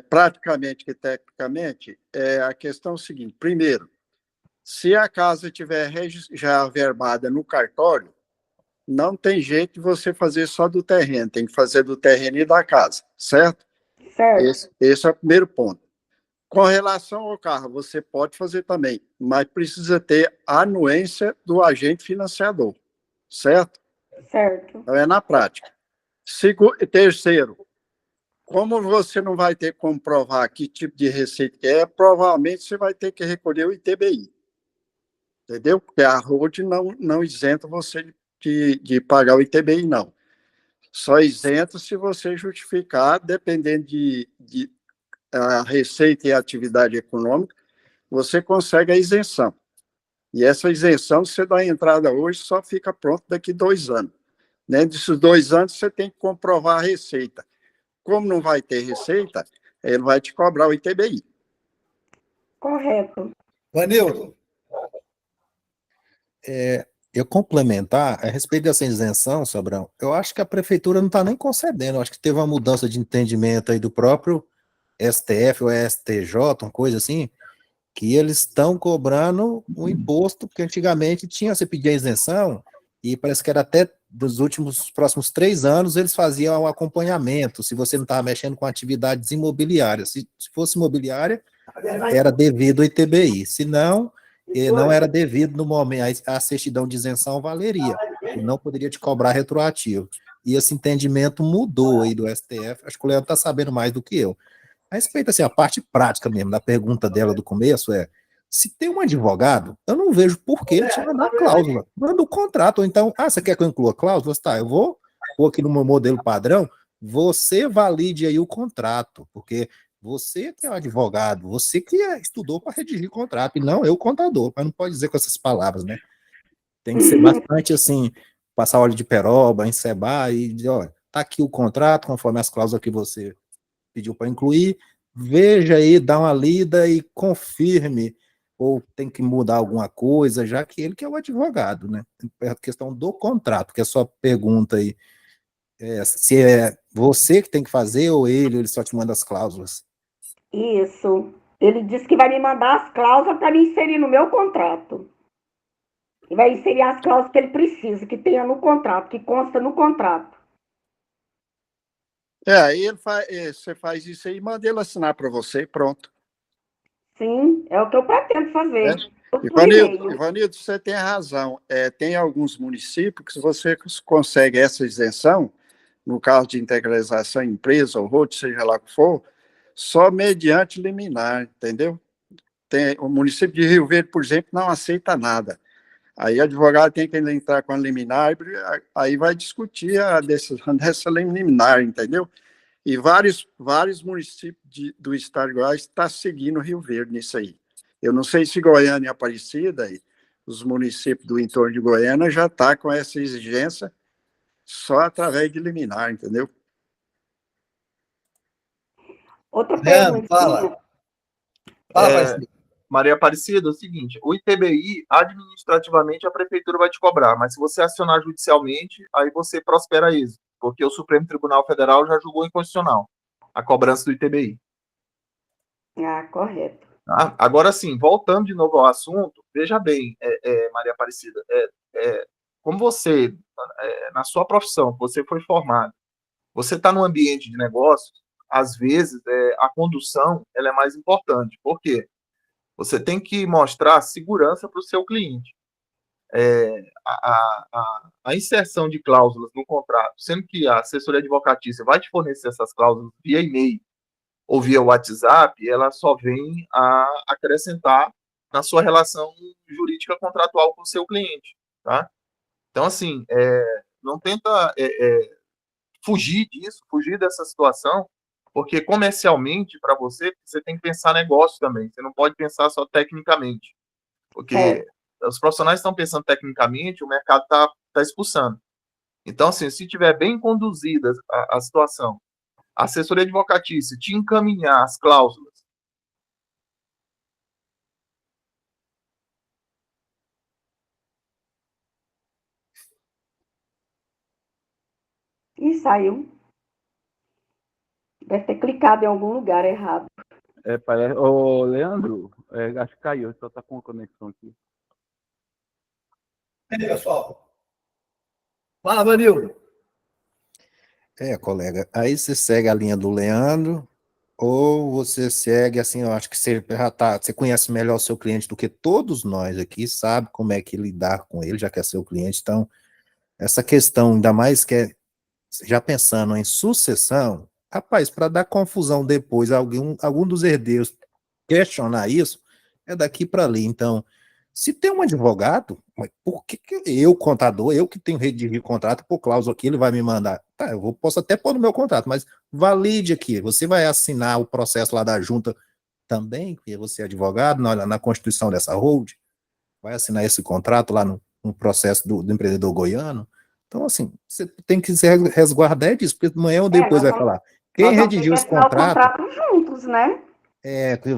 praticamente que tecnicamente, a questão é o seguinte: primeiro, se a casa estiver já averbada no cartório, não tem jeito de você fazer só do terreno, tem que fazer do terreno e da casa, certo? Certo. Esse é o primeiro ponto. Com relação ao carro, você pode fazer também, mas precisa ter a anuência do agente financiador, certo? Certo. Então, é na prática. Terceiro, como você não vai ter como provar que tipo de receita que provavelmente você vai ter que recolher o ITBI. Entendeu? Porque a hold não isenta você de pagar o ITBI, não. Só isenta se você justificar, dependendo de a receita e a atividade econômica, você consegue a isenção. E essa isenção, se você dá a entrada hoje, só fica pronto daqui 2 anos. Dentro desses 2 anos, você tem que comprovar a receita. Como não vai ter receita, ele vai te cobrar o ITBI. Correto. Vanildo. Eu complementar a respeito dessa isenção, Sobrão, eu acho que a prefeitura não está nem concedendo, eu acho que teve uma mudança de entendimento aí do próprio STF ou STJ, uma coisa assim, que eles estão cobrando um imposto, porque antigamente você pedia isenção, e parece que era até dos próximos 3 anos, eles faziam um acompanhamento, se você não estava mexendo com atividades imobiliárias. Se fosse imobiliária, era devido ao ITBI, se não era devido no momento, a certidão de isenção valeria, e não poderia te cobrar retroativo. E esse entendimento mudou aí do STF, acho que o Leandro está sabendo mais do que eu. A respeito, assim, a parte prática mesmo, da pergunta dela do começo se tem um advogado, eu não vejo por que ele te mandar cláusula. Manda o contrato, ou então, você quer que eu inclua cláusulas? Tá, eu vou pôr aqui no meu modelo padrão, você valide aí o contrato, porque você que é o advogado, você que estudou para redigir contrato, e não eu, contador, mas não pode dizer com essas palavras, né? Tem que ser bastante, assim, passar óleo de peroba, encebar e dizer, olha, tá aqui o contrato, conforme as cláusulas que você pediu para incluir, veja aí, dá uma lida e confirme, ou tem que mudar alguma coisa, já que ele que é o advogado, né? É a questão do contrato, que é a sua pergunta aí, se é você que tem que fazer ou ele só te manda as cláusulas. Isso. Ele disse que vai me mandar as cláusulas para me inserir no meu contrato. E vai inserir as cláusulas que ele precisa, que tenha no contrato, que consta no contrato. Aí você faz isso aí e manda ele assinar para você e pronto. Sim, é o que eu pretendo fazer. Ivanildo, você tem razão. Tem alguns municípios que você consegue essa isenção, no caso de integralização em empresa ou road, seja lá o que for, só mediante liminar, entendeu? O município de Rio Verde, por exemplo, não aceita nada. Aí o advogado tem que entrar com a liminar, aí vai discutir a decisão dessa liminar, entendeu? E vários municípios do estado de Goiás estão seguindo o Rio Verde nisso aí. Eu não sei se Goiânia e Aparecida, os municípios do entorno de Goiânia, já estão com essa exigência só através de liminar, entendeu? Outra pergunta. Fala. Maria Aparecida, é o seguinte, o ITBI, administrativamente, a prefeitura vai te cobrar, mas se você acionar judicialmente, aí você prospera isso, porque o Supremo Tribunal Federal já julgou inconstitucional a cobrança do ITBI. Correto. Tá? Agora sim, voltando de novo ao assunto, veja bem, Maria Aparecida, como você na sua profissão, que você foi formado, você está num ambiente de negócios, às vezes a condução ela é mais importante. Por quê? Você tem que mostrar segurança para o seu cliente. A inserção de cláusulas no contrato, sendo que a assessoria advocatícia vai te fornecer essas cláusulas via e-mail ou via WhatsApp, ela só vem a acrescentar na sua relação jurídica contratual com o seu cliente, tá? Então, assim, não tenta fugir disso, fugir dessa situação, porque comercialmente, para você tem que pensar negócio também, você não pode pensar só tecnicamente, porque os profissionais estão pensando tecnicamente, o mercado está expulsando. Então, assim, se tiver bem conduzida a situação, a assessoria advocatícia te encaminhar as cláusulas. E saiu. Deve ter clicado em algum lugar errado. Parece... Ô, Leandro, acho que caiu, só está com a conexão aqui. E aí, pessoal? Fala, Vanildo. Colega, aí você segue a linha do Leandro, ou você segue, assim, eu acho que você você conhece melhor o seu cliente do que todos nós aqui, sabe como é que lidar com ele, já que é seu cliente. Então, essa questão, ainda mais que já pensando em sucessão, rapaz, para dar confusão depois, algum dos herdeiros questionar isso, é daqui para ali. Então, se tem um advogado, mas por que eu, contador, eu que tenho redigir contrato, por cláusula aqui, ele vai me mandar? Tá, posso até pôr no meu contrato, mas valide aqui. Você vai assinar o processo lá da junta também, porque você é advogado, na constituição dessa hold, vai assinar esse contrato lá no processo do empreendedor goiano. Então, assim, você tem que se resguardar disso, porque amanhã ou depois vai falar. Quem redigiu esse contrato juntos, né?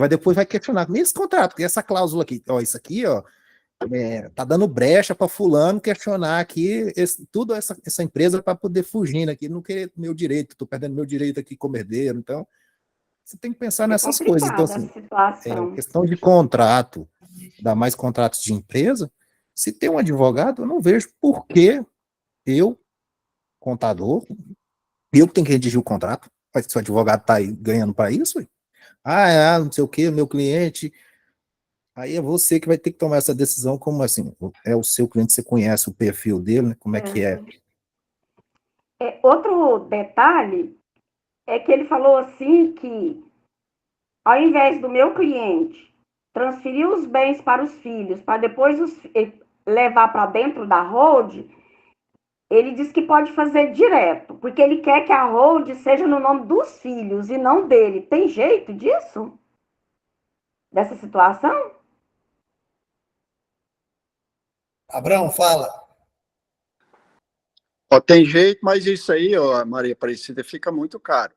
Depois vai questionar. Esse contrato, essa cláusula aqui, ó, isso aqui, ó, tá dando brecha para fulano questionar aqui tudo essa empresa para poder fugir aqui, não querer meu direito, tô perdendo meu direito aqui como herdeiro. Então, você tem que pensar nessas coisas. Então, assim, questão de contrato, ainda mais contratos de empresa, se tem um advogado, eu não vejo por que eu, contador, eu que tenho que redigir o contrato, mas se o advogado tá aí ganhando para isso, não sei o que, meu cliente, aí é você que vai ter que tomar essa decisão, como assim, é o seu cliente, você conhece o perfil dele, né? Como é que é? Outro detalhe é que ele falou assim que, ao invés do meu cliente transferir os bens para os filhos, para depois levar para dentro da hold, ele diz que pode fazer direto, porque ele quer que a hold seja no nome dos filhos e não dele. Tem jeito disso? Dessa situação? Abraão, fala. Tem jeito, mas isso aí, Maria Aparecida, fica muito caro.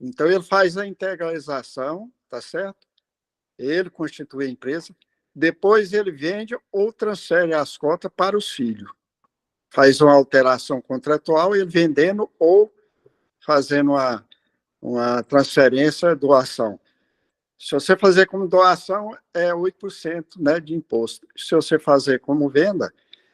Então, ele faz a integralização, tá certo? Ele constitui a empresa, depois ele vende ou transfere as cotas para os filhos. Faz uma alteração contratual, ele vendendo ou fazendo uma transferência, doação. Se você fazer como doação, é 8%, né, de imposto. Se você fazer como venda,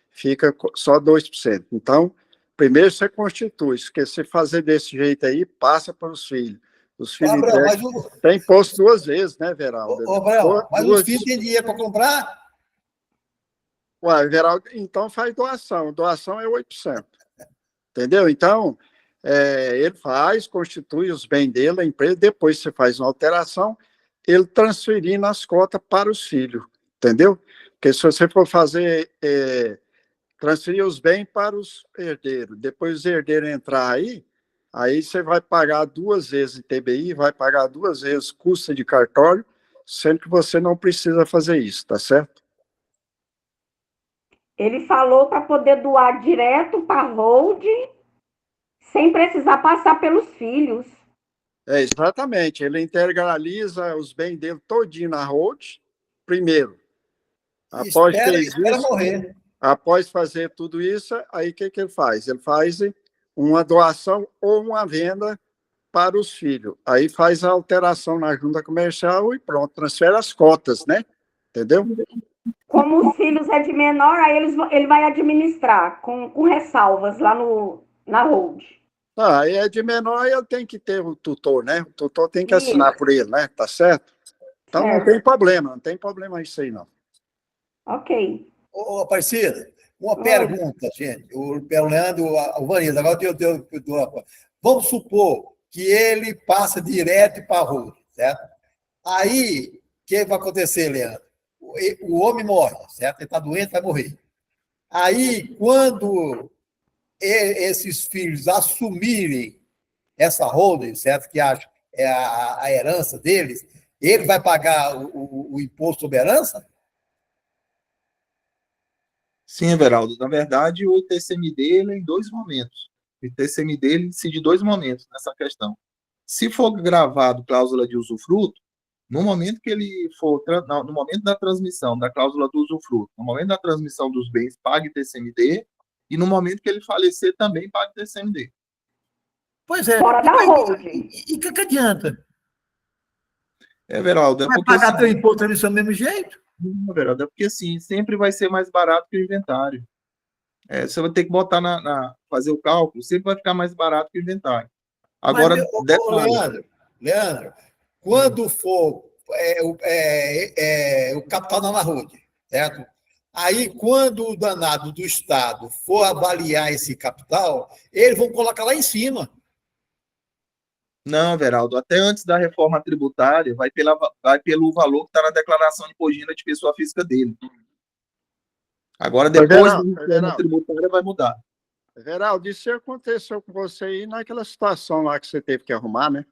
fica só 2%. Então, primeiro você constitui, porque se fazer desse jeito aí, passa para os filhos. Os filhos tem imposto 2 vezes, né, Veraldo? Abraão, mas os filhos têm dinheiro para comprar? Ué, Veraldo, então faz doação. Doação é 8%. Entendeu? Então, ele constitui os bens dele, a empresa, depois você faz uma alteração, ele transferindo as cotas para os filhos. Entendeu? Porque se você for fazer, transferir os bens para os herdeiros, depois os herdeiros entrar aí você vai pagar 2 vezes ITBI, vai pagar 2 vezes custo de cartório, sendo que você não precisa fazer isso, tá certo? Ele falou para poder doar direto para a hold, sem precisar passar pelos filhos. Exatamente. Ele integraliza os bens dele todinho na hold, primeiro. Após fazer tudo isso, aí o que ele faz? Ele faz uma doação ou uma venda para os filhos. Aí faz a alteração na junta comercial e pronto, transfere as cotas, né? Entendeu? Como os filhos é de menor, aí ele vai administrar com ressalvas lá na hold. Aí é de menor, eu tenho que ter o tutor, né? O tutor tem que Isso. assinar por ele, né? Tá certo? Então não tem problema, não tem problema isso aí, não. Ok. Ô, Aparecida, uma pergunta, gente. O Leandro, o Vanildo, agora vamos supor que ele passa direto para a hold, certo? Aí, o que vai acontecer, Leandro? O homem morre, certo? Ele está doente, vai morrer. Aí, quando esses filhos assumirem essa holding, certo? Que acho é a herança deles, ele vai pagar o imposto sobre herança? Sim, Everaldo. Na verdade, o TCMD ele é em dois momentos. O TCMD ele incide em dois momentos nessa questão. Se for gravado cláusula de usufruto, no momento que ele for, no momento da transmissão da cláusula do usufruto, no momento da transmissão dos bens, pague TCMD, e no momento que ele falecer, também pague TCMD. Pois é. Fora da holding. E o que adianta? Everaldo, é Vai porque pagar assim, teu imposto ali do mesmo jeito? não, Everaldo, é porque assim, sempre vai ser mais barato que o inventário. Você vai ter que botar fazer o cálculo, sempre vai ficar mais barato que o inventário. Agora, Mas, Leandro, quando for o capital da Narud, certo? Aí, quando o danado do Estado for avaliar esse capital, eles vão colocar lá em cima. Não, Veraldo, até antes da reforma tributária, vai pelo valor que está na declaração de imposto de renda de pessoa física dele. Agora, depois da reforma tributária, vai mudar. Geraldo, isso aconteceu com você aí naquela situação lá que você teve que arrumar, né?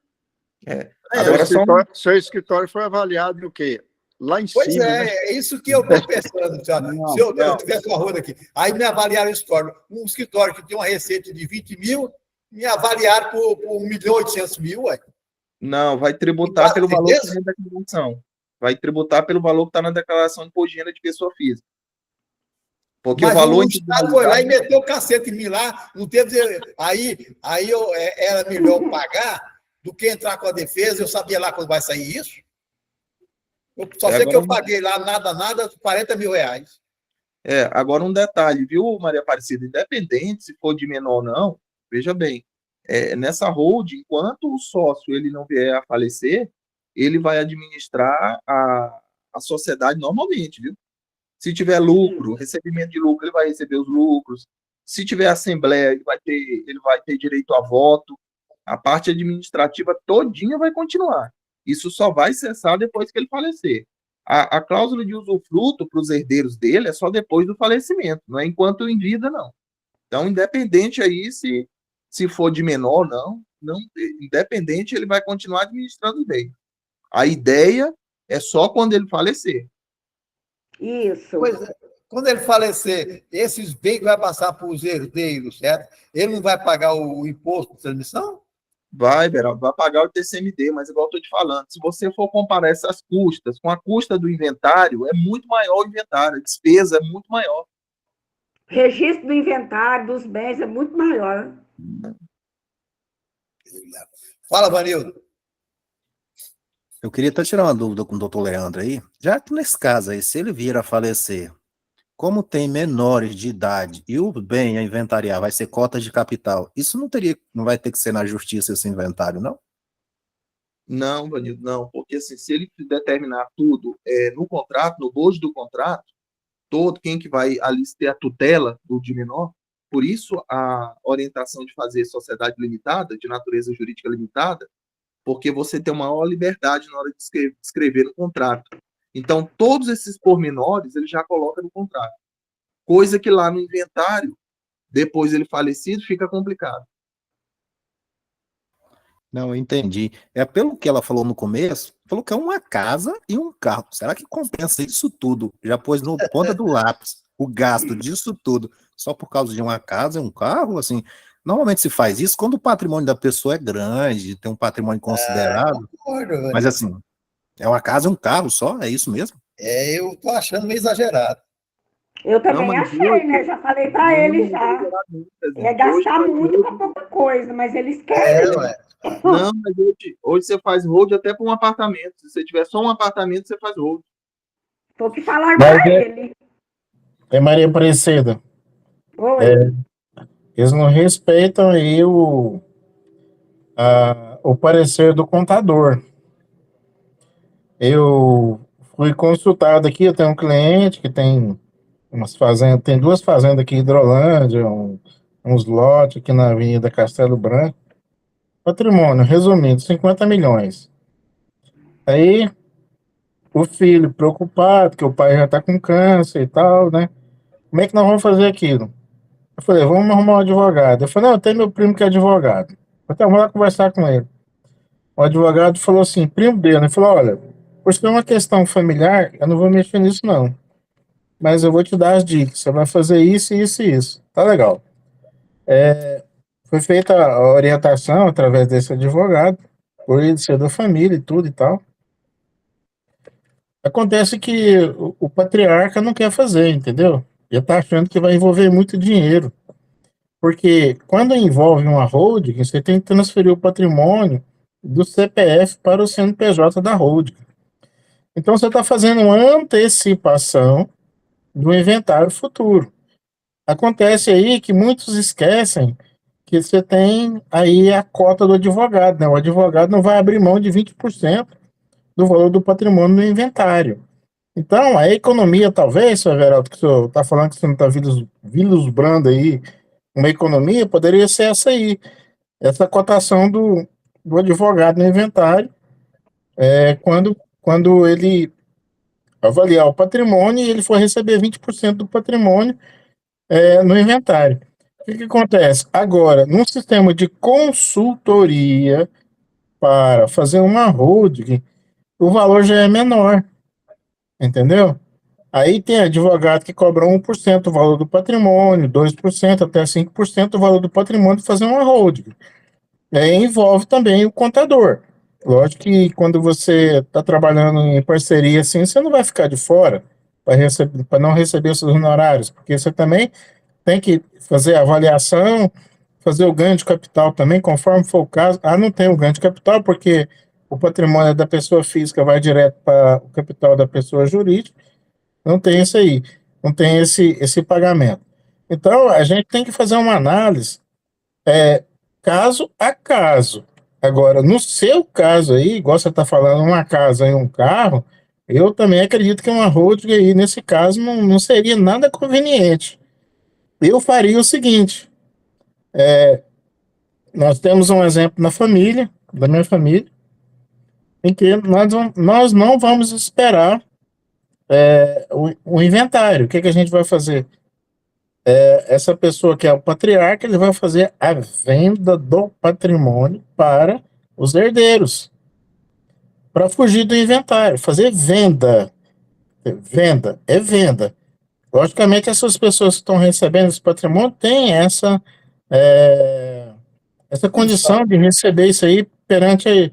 Agora seu escritório foi avaliado no quê? Lá em Pois cima. Pois né? é isso que eu estou pensando. Se eu tivesse uma roda aqui, aí me avaliaram o escritório. Um escritório que tem uma receita de 20 mil, me avaliaram por 1.800.000, ué. Não, vai tributar pelo valor que está na declaração. Vai tributar pelo valor que está na declaração de imposto de renda de pessoa física. Porque Mas o valor. O Estado foi lá e meteu o cacete em mim lá, não teve. Aí era melhor pagar do que entrar com a defesa. Eu sabia lá quando vai sair isso. Eu só sei que eu paguei lá nada, 40 mil reais. Agora um detalhe, viu, Maria Aparecida? Independente se for de menor ou não, veja bem, nessa holding, enquanto o sócio ele não vier a falecer, ele vai administrar a sociedade normalmente, viu? Se tiver lucro, recebimento de lucro, ele vai receber os lucros. Se tiver assembleia, ele vai ter direito a voto. A parte administrativa todinha vai continuar. Isso só vai cessar depois que ele falecer. A cláusula de usufruto para os herdeiros dele é só depois do falecimento, não é enquanto em vida, não. Então, independente aí se for de menor ou não, independente, ele vai continuar administrando bem. A ideia é só quando ele falecer. Isso. Pois é. Quando ele falecer, esses bens vai passar para os herdeiros, certo? Ele não vai pagar o imposto de transmissão? Vai, Veraldo, vai pagar o TCMD, mas igual eu estou te falando, se você for comparar essas custas com a custa do inventário, é muito maior o inventário, a despesa é muito maior. Registro do inventário, dos bens, é muito maior. Fala, Vanildo. Eu queria estar tirando uma dúvida com o doutor Leandro aí, já que nesse caso aí, se ele vir a falecer, como tem menores de idade e o bem a inventariar vai ser cota de capital, isso não vai ter que ser na justiça esse inventário, não? Não, Vanildo, não, porque assim, se ele determinar tudo no contrato, no bojo do contrato, quem que vai ali ter a tutela do de menor, por isso a orientação de fazer sociedade limitada, de natureza jurídica limitada, porque você tem uma maior liberdade na hora de escrever no contrato. Então, todos esses pormenores ele já coloca no contrato. Coisa que lá no inventário, depois ele falecido, fica complicado. Não, eu entendi. Pelo que ela falou no começo, falou que é uma casa e um carro. Será que compensa isso tudo? Já pôs no ponta do lápis o gasto disso tudo, só por causa de uma casa e um carro? Assim, normalmente se faz isso quando o patrimônio da pessoa é grande, tem um patrimônio considerável. Concordo, mas assim, é uma casa e um carro só? É isso mesmo? Eu tô achando meio exagerado. Eu também achei, né? Já falei para ele já. Ia gastar muito com pouca coisa, mas eles querem. Não, mas hoje você faz hold até para um apartamento. Se você tiver só um apartamento, você faz hold. Tô que falar Mas para ele. Maria Aparecida, Oi. eles não respeitam aí o parecer do contador. Eu fui consultado aqui, eu tenho um cliente que tem umas fazendas, tem duas fazendas aqui em Hidrolândia, uns lotes aqui na Avenida Castelo Branco. Patrimônio, resumindo, 50 milhões. Aí, o filho preocupado, que o pai já tá com câncer e tal, né? Como é que nós vamos fazer aquilo? Eu falei, vamos arrumar um advogado. Eu falei, não, tem meu primo que é advogado. Então, vamos lá conversar com ele. O advogado falou assim, primo dele, ele falou, olha, por ser uma questão familiar, eu não vou mexer nisso, não. Mas eu vou te dar as dicas. Você vai fazer isso, isso e isso. Tá legal. Foi feita a orientação através desse advogado, por ele ser da família e tudo e tal. Acontece que o patriarca não quer fazer, entendeu? Ele tá achando que vai envolver muito dinheiro. Porque quando envolve uma holding, você tem que transferir o patrimônio do CPF para o CNPJ da holding. Então você está fazendo uma antecipação do inventário futuro. Acontece aí que muitos esquecem que você tem aí a cota do advogado, né? O advogado não vai abrir mão de 20% do valor do patrimônio no inventário. Então, a economia, talvez, seu Everaldo, que o senhor está falando que você não está vislumbrando aí uma economia, poderia ser essa aí, essa cotação do advogado no inventário, quando ele avaliar o patrimônio e ele for receber 20% do patrimônio no inventário. O que acontece? Agora, num sistema de consultoria para fazer uma holding, o valor já é menor, entendeu? Aí tem advogado que cobra 1% do valor do patrimônio, 2% até 5% do valor do patrimônio para fazer uma holding. Aí envolve também o contador. Lógico que quando você está trabalhando em parceria assim, você não vai ficar de fora para não receber seus honorários, porque você também tem que fazer a avaliação, fazer o ganho de capital também, conforme for o caso. Ah, não tem o ganho de capital, porque o patrimônio da pessoa física vai direto para o capital da pessoa jurídica. Não tem isso aí, não tem esse pagamento. Então, a gente tem que fazer uma análise caso a caso. Agora, no seu caso aí, igual você está falando, uma casa e um carro, eu também acredito que uma holding aí, nesse caso, não seria nada conveniente. Eu faria o seguinte, nós temos um exemplo na família, da minha família, em que nós não vamos esperar o inventário. O que a gente vai fazer? Essa pessoa que é o patriarca, ele vai fazer a venda do patrimônio para os herdeiros, para fugir do inventário, fazer venda. Venda é venda. Logicamente, essas pessoas que estão recebendo esse patrimônio têm essa condição de receber isso aí perante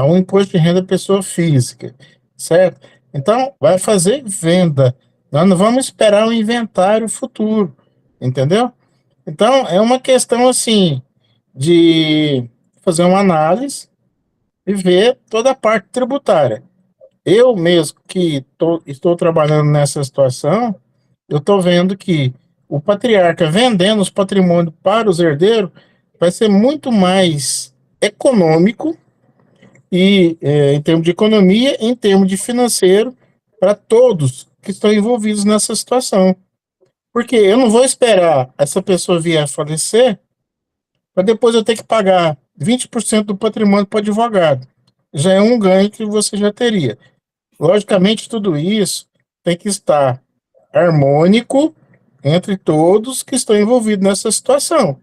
um imposto de renda pessoa física, certo? Então, vai fazer venda. Nós não vamos esperar o inventário futuro, entendeu? Então, é uma questão, assim, de fazer uma análise e ver toda a parte tributária. Eu mesmo que estou trabalhando nessa situação, eu estou vendo que o patriarca vendendo os patrimônios para os herdeiros vai ser muito mais econômico e em termos de economia, em termos de financeiro, para todos que estão envolvidos nessa situação. Porque eu não vou esperar essa pessoa vir a falecer para depois eu ter que pagar 20% do patrimônio para o advogado. Já é um ganho que você já teria. Logicamente, tudo isso tem que estar harmônico entre todos que estão envolvidos nessa situação.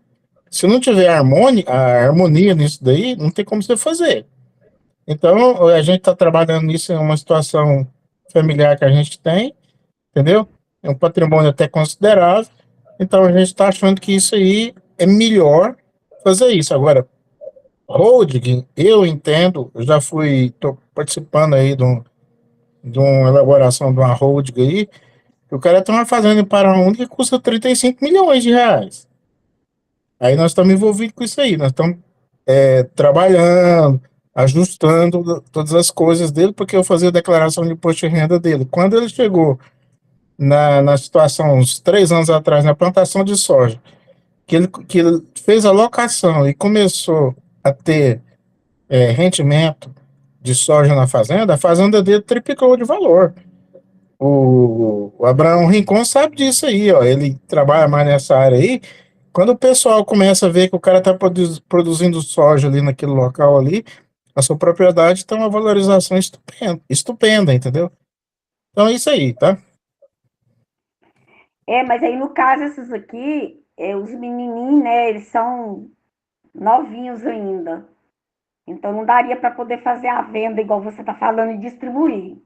Se não tiver a harmonia nisso daí, não tem como você fazer. Então, a gente está trabalhando nisso em uma situação familiar que a gente tem, entendeu? É um patrimônio até considerável. Então, a gente está achando que isso aí é melhor fazer isso. Agora, holding, eu entendo, eu já estou participando aí de uma elaboração de uma holding aí, o cara tem uma fazenda em Paraúna que custa 35 milhões de reais. Aí nós estamos envolvidos com isso aí, nós estamos trabalhando, ajustando todas as coisas dele, porque eu fazia a declaração de imposto de renda dele. Quando ele chegou na situação, uns 3 anos atrás, na plantação de soja, que ele fez a locação e começou a ter rendimento de soja na fazenda, a fazenda dele triplicou de valor. O Abraão Rincon sabe disso aí, ó. Ele trabalha mais nessa área aí. Quando o pessoal começa a ver que o cara está produzindo soja ali naquele local ali, a sua propriedade tem uma valorização estupenda, entendeu? Então é isso aí, tá? Mas aí no caso, esses aqui, os menininhos, né, eles são novinhos ainda. Então não daria para poder fazer a venda, igual você está falando, e distribuir.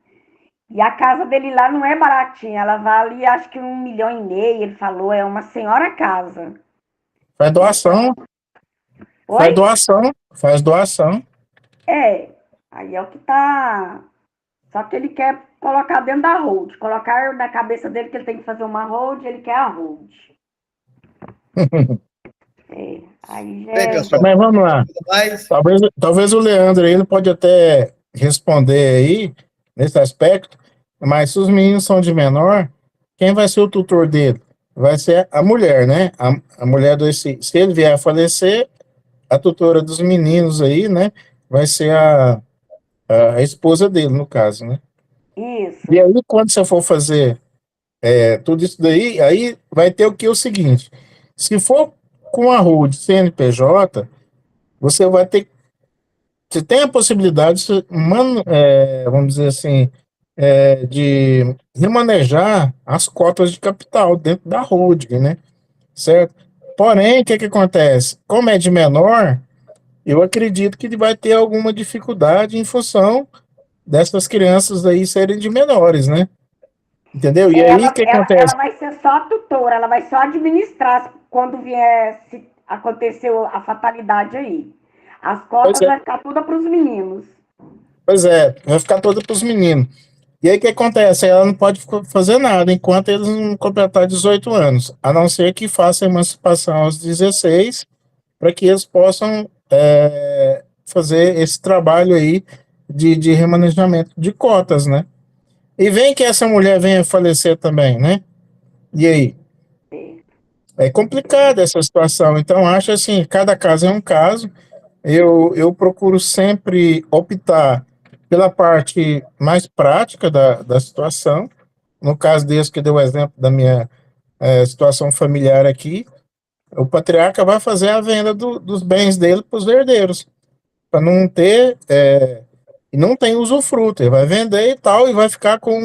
E a casa dele lá não é baratinha, ela vale acho que 1,5 milhão, ele falou, é uma senhora casa. Faz doação. Oi? Faz doação. Faz doação. Aí é o que tá. Só que ele quer colocar dentro da hold. Colocar na cabeça dele que ele tem que fazer uma hold, ele quer a hold. Aí já Bem, pessoal, Mas vamos lá. mas Talvez o Leandro aí, ele pode até responder aí, nesse aspecto, mas se os meninos são de menor, quem vai ser o tutor dele? Vai ser a mulher, né? A mulher se ele vier a falecer, a tutora dos meninos aí, né? Vai ser a esposa dele, no caso, né? Isso. E aí, quando você for fazer tudo isso daí, aí vai ter o seguinte, se for com a hold CNPJ, você vai ter, você tem a possibilidade, vamos dizer assim, de remanejar as cotas de capital dentro da holding, né? Certo? Porém, o que acontece? Como é de menor, eu acredito que ele vai ter alguma dificuldade em função dessas crianças aí serem de menores, né? Entendeu? E aí, o que Ela acontece? vai ser só a tutora, ela vai só administrar quando vier, se aconteceu a fatalidade aí. As Pois cotas é, vai ficar tudo para os meninos. vai ficar toda para os meninos. E aí, o que acontece? Ela não pode fazer nada enquanto eles não completar 18 anos, a não ser que faça a emancipação aos 16, para que eles possam fazer esse trabalho aí de remanejamento de cotas, né? E vem que essa mulher venha falecer também, né? E aí? É complicada essa situação. Então, acho assim, cada caso é um caso. Eu procuro sempre optar pela parte mais prática da situação. No caso desse que deu o exemplo da minha situação familiar aqui, o patriarca vai fazer a venda dos bens dele para os herdeiros, para não ter, e não tem usufruto, ele vai vender e tal, e vai ficar com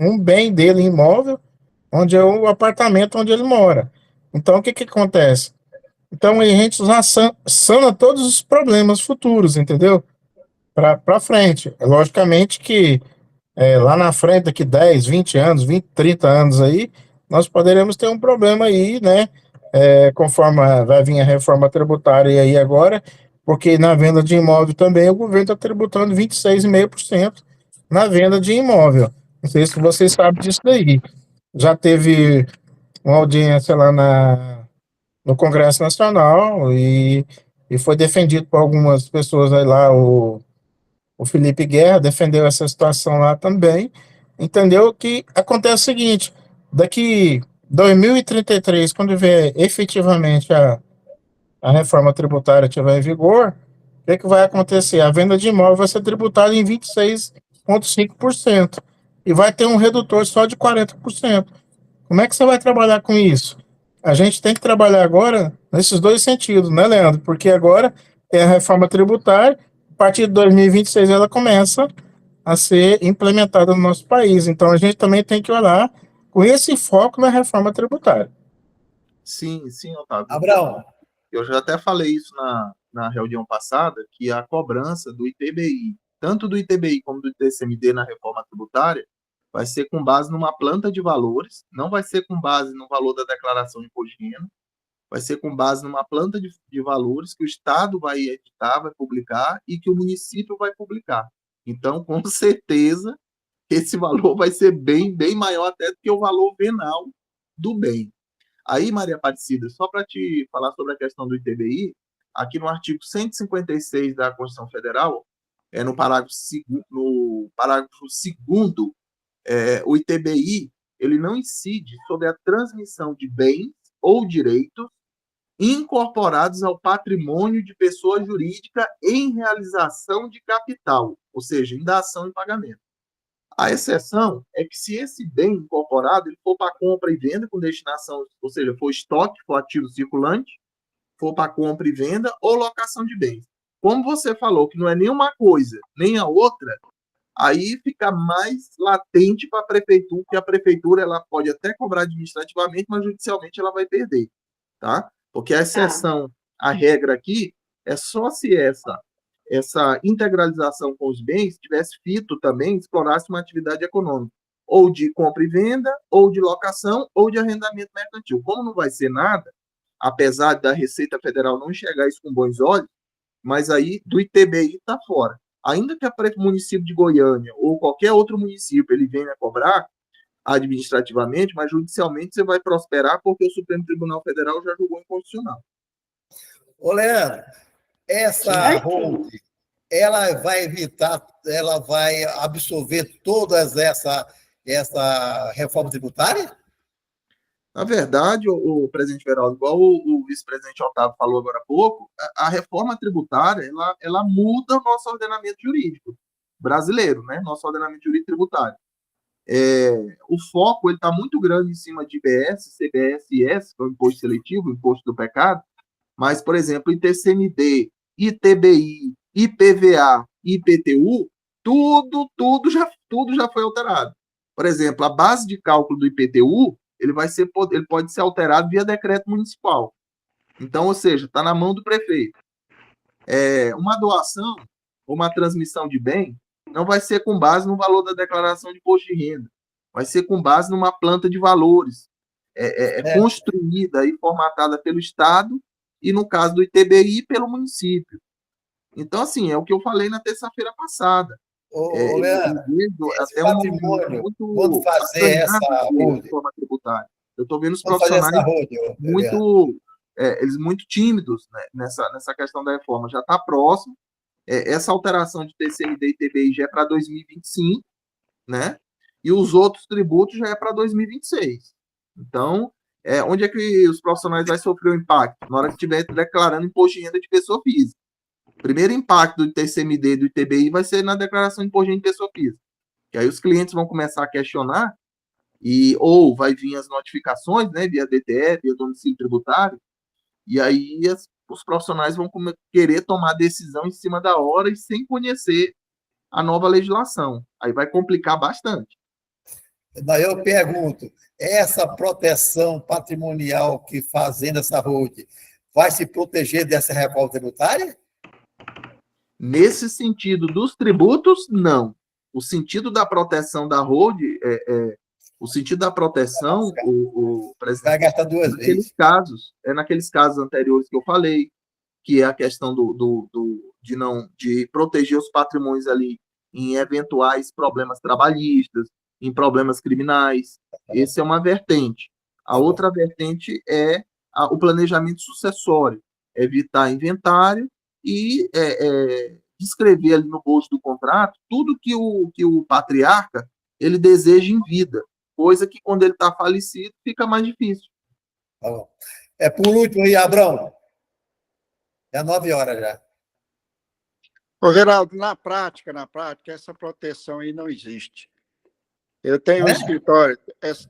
um bem dele imóvel, onde é o apartamento onde ele mora. Então, o que acontece? Então, a gente já sana todos os problemas futuros, entendeu? Para frente. Logicamente que lá na frente, daqui 10, 20 anos, 20, 30 anos aí, nós poderemos ter um problema aí, né? Conforme vai vir a reforma tributária aí agora, porque na venda de imóvel também o governo está tributando 26,5% na venda de imóvel. Não sei se vocês sabem disso daí. Já teve uma audiência lá no Congresso Nacional e foi defendido por algumas pessoas aí lá, o Felipe Guerra defendeu essa situação lá também, entendeu? Que acontece o seguinte, daqui 2033, quando vier efetivamente a reforma tributária estiver em vigor, o que vai acontecer? A venda de imóvel vai ser tributada em 26,5% e vai ter um redutor só de 40%. Como é que você vai trabalhar com isso? A gente tem que trabalhar agora nesses dois sentidos, né, Leandro? Porque agora é a reforma tributária, a partir de 2026 ela começa a ser implementada no nosso país. Então a gente também tem que olhar com esse foco na reforma tributária. Sim, Otávio. Abraão, Eu já até falei isso na reunião passada, que a cobrança do ITBI, tanto do ITBI como do ITCMD na reforma tributária, vai ser com base numa planta de valores, não vai ser com base no valor da declaração de imposto de renda, vai ser com base numa planta de valores que o Estado vai editar, vai publicar e que o município vai publicar. Então, com certeza, esse valor vai ser bem maior até do que o valor venal do bem. Aí, Maria Aparecida, só para te falar sobre a questão do ITBI, aqui no artigo 156 da Constituição Federal, no parágrafo 2º, o ITBI ele não incide sobre a transmissão de bens ou direitos incorporados ao patrimônio de pessoa jurídica em realização de capital, ou seja, em dação e pagamento. A exceção é que se esse bem incorporado ele for para compra e venda com destinação, ou seja, for estoque, for ativo circulante, for para compra e venda ou locação de bens. Como você falou que não é nenhuma coisa nem a outra, aí fica mais latente para a prefeitura, que a prefeitura ela pode até cobrar administrativamente, mas judicialmente ela vai perder, tá? Porque a exceção, a regra aqui, é só se essa integralização com os bens tivesse fito também, explorasse uma atividade econômica, ou de compra e venda, ou de locação, ou de arrendamento mercantil. Como não vai ser nada, apesar da Receita Federal não enxergar isso com bons olhos, mas aí do ITBI está fora. Ainda que o município de Goiânia ou qualquer outro município ele venha cobrar administrativamente, mas judicialmente você vai prosperar porque o Supremo Tribunal Federal já julgou inconstitucional. Ô, Leandro, essa holding, ela vai evitar, ela vai absorver todas essa reforma tributária? Na verdade, o presidente Veraldo, igual o vice-presidente Otávio falou agora há pouco, a reforma tributária ela muda o nosso ordenamento jurídico brasileiro, né? Nosso ordenamento jurídico tributário. O foco está muito grande em cima de IBS, CBS e IS, que é o imposto seletivo, o imposto do pecado, mas, por exemplo, ITCMD, ITBI, IPVA, IPTU, tudo já foi alterado. Por exemplo, a base de cálculo do IPTU ele pode ser alterado via decreto municipal. Então, ou seja, está na mão do prefeito. Uma doação ou uma transmissão de bem não vai ser com base no valor da declaração de imposto de renda, vai ser com base numa planta de valores construída e formatada pelo Estado e, no caso do ITBI, pelo município. Então, assim, é o que eu falei na terça-feira passada. Leandro, até um patrimônio, quando fazer essa reforma tributária. Eu estou vendo os profissionais eles muito tímidos, né, nessa questão da reforma. Já está próximo. Essa alteração de TCMD e TBI já é para 2025, né? E os outros tributos já é para 2026. Então, onde é que os profissionais vão sofrer o impacto? Na hora que estiver declarando imposto de renda de pessoa física. O primeiro impacto do TCMD e do ITBI vai ser na declaração de imposto de renda de pessoa física. Que aí os clientes vão começar a questionar ou vai vir as notificações, né, via DTE, via domicílio tributário, e aí os profissionais vão querer tomar decisão em cima da hora e sem conhecer a nova legislação. Aí vai complicar bastante. Daí eu pergunto, essa proteção patrimonial que fazendo essa holding vai se proteger dessa reforma tributária? Nesse sentido dos tributos, não. O sentido da proteção da holding o sentido da proteção, o presidente, vai gastar duas vezes. Naqueles casos anteriores que eu falei, que é a questão de proteger os patrimônios ali em eventuais problemas trabalhistas, em problemas criminais. Essa é uma vertente. A outra vertente é o planejamento sucessório, evitar inventário e descrever ali no bojo do contrato tudo que o patriarca ele deseja em vida, coisa que quando ele está falecido fica mais difícil. Tá bom. Por último aí, Abrão. 9h já. Ô, Geraldo, na prática, essa proteção aí não existe. Eu tenho um escritório,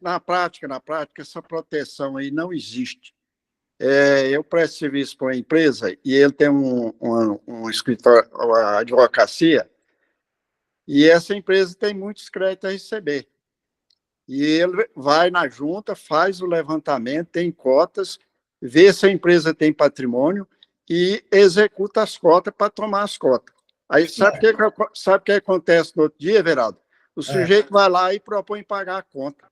na prática, essa proteção aí não existe. Eu presto serviço para uma empresa e ele tem um escritório, uma advocacia, e essa empresa tem muitos créditos a receber. E ele vai na junta, faz o levantamento, tem cotas, vê se a empresa tem patrimônio e executa as cotas para tomar as cotas. Aí sabe o que acontece no outro dia, Everaldo? O sujeito vai lá e propõe pagar a conta.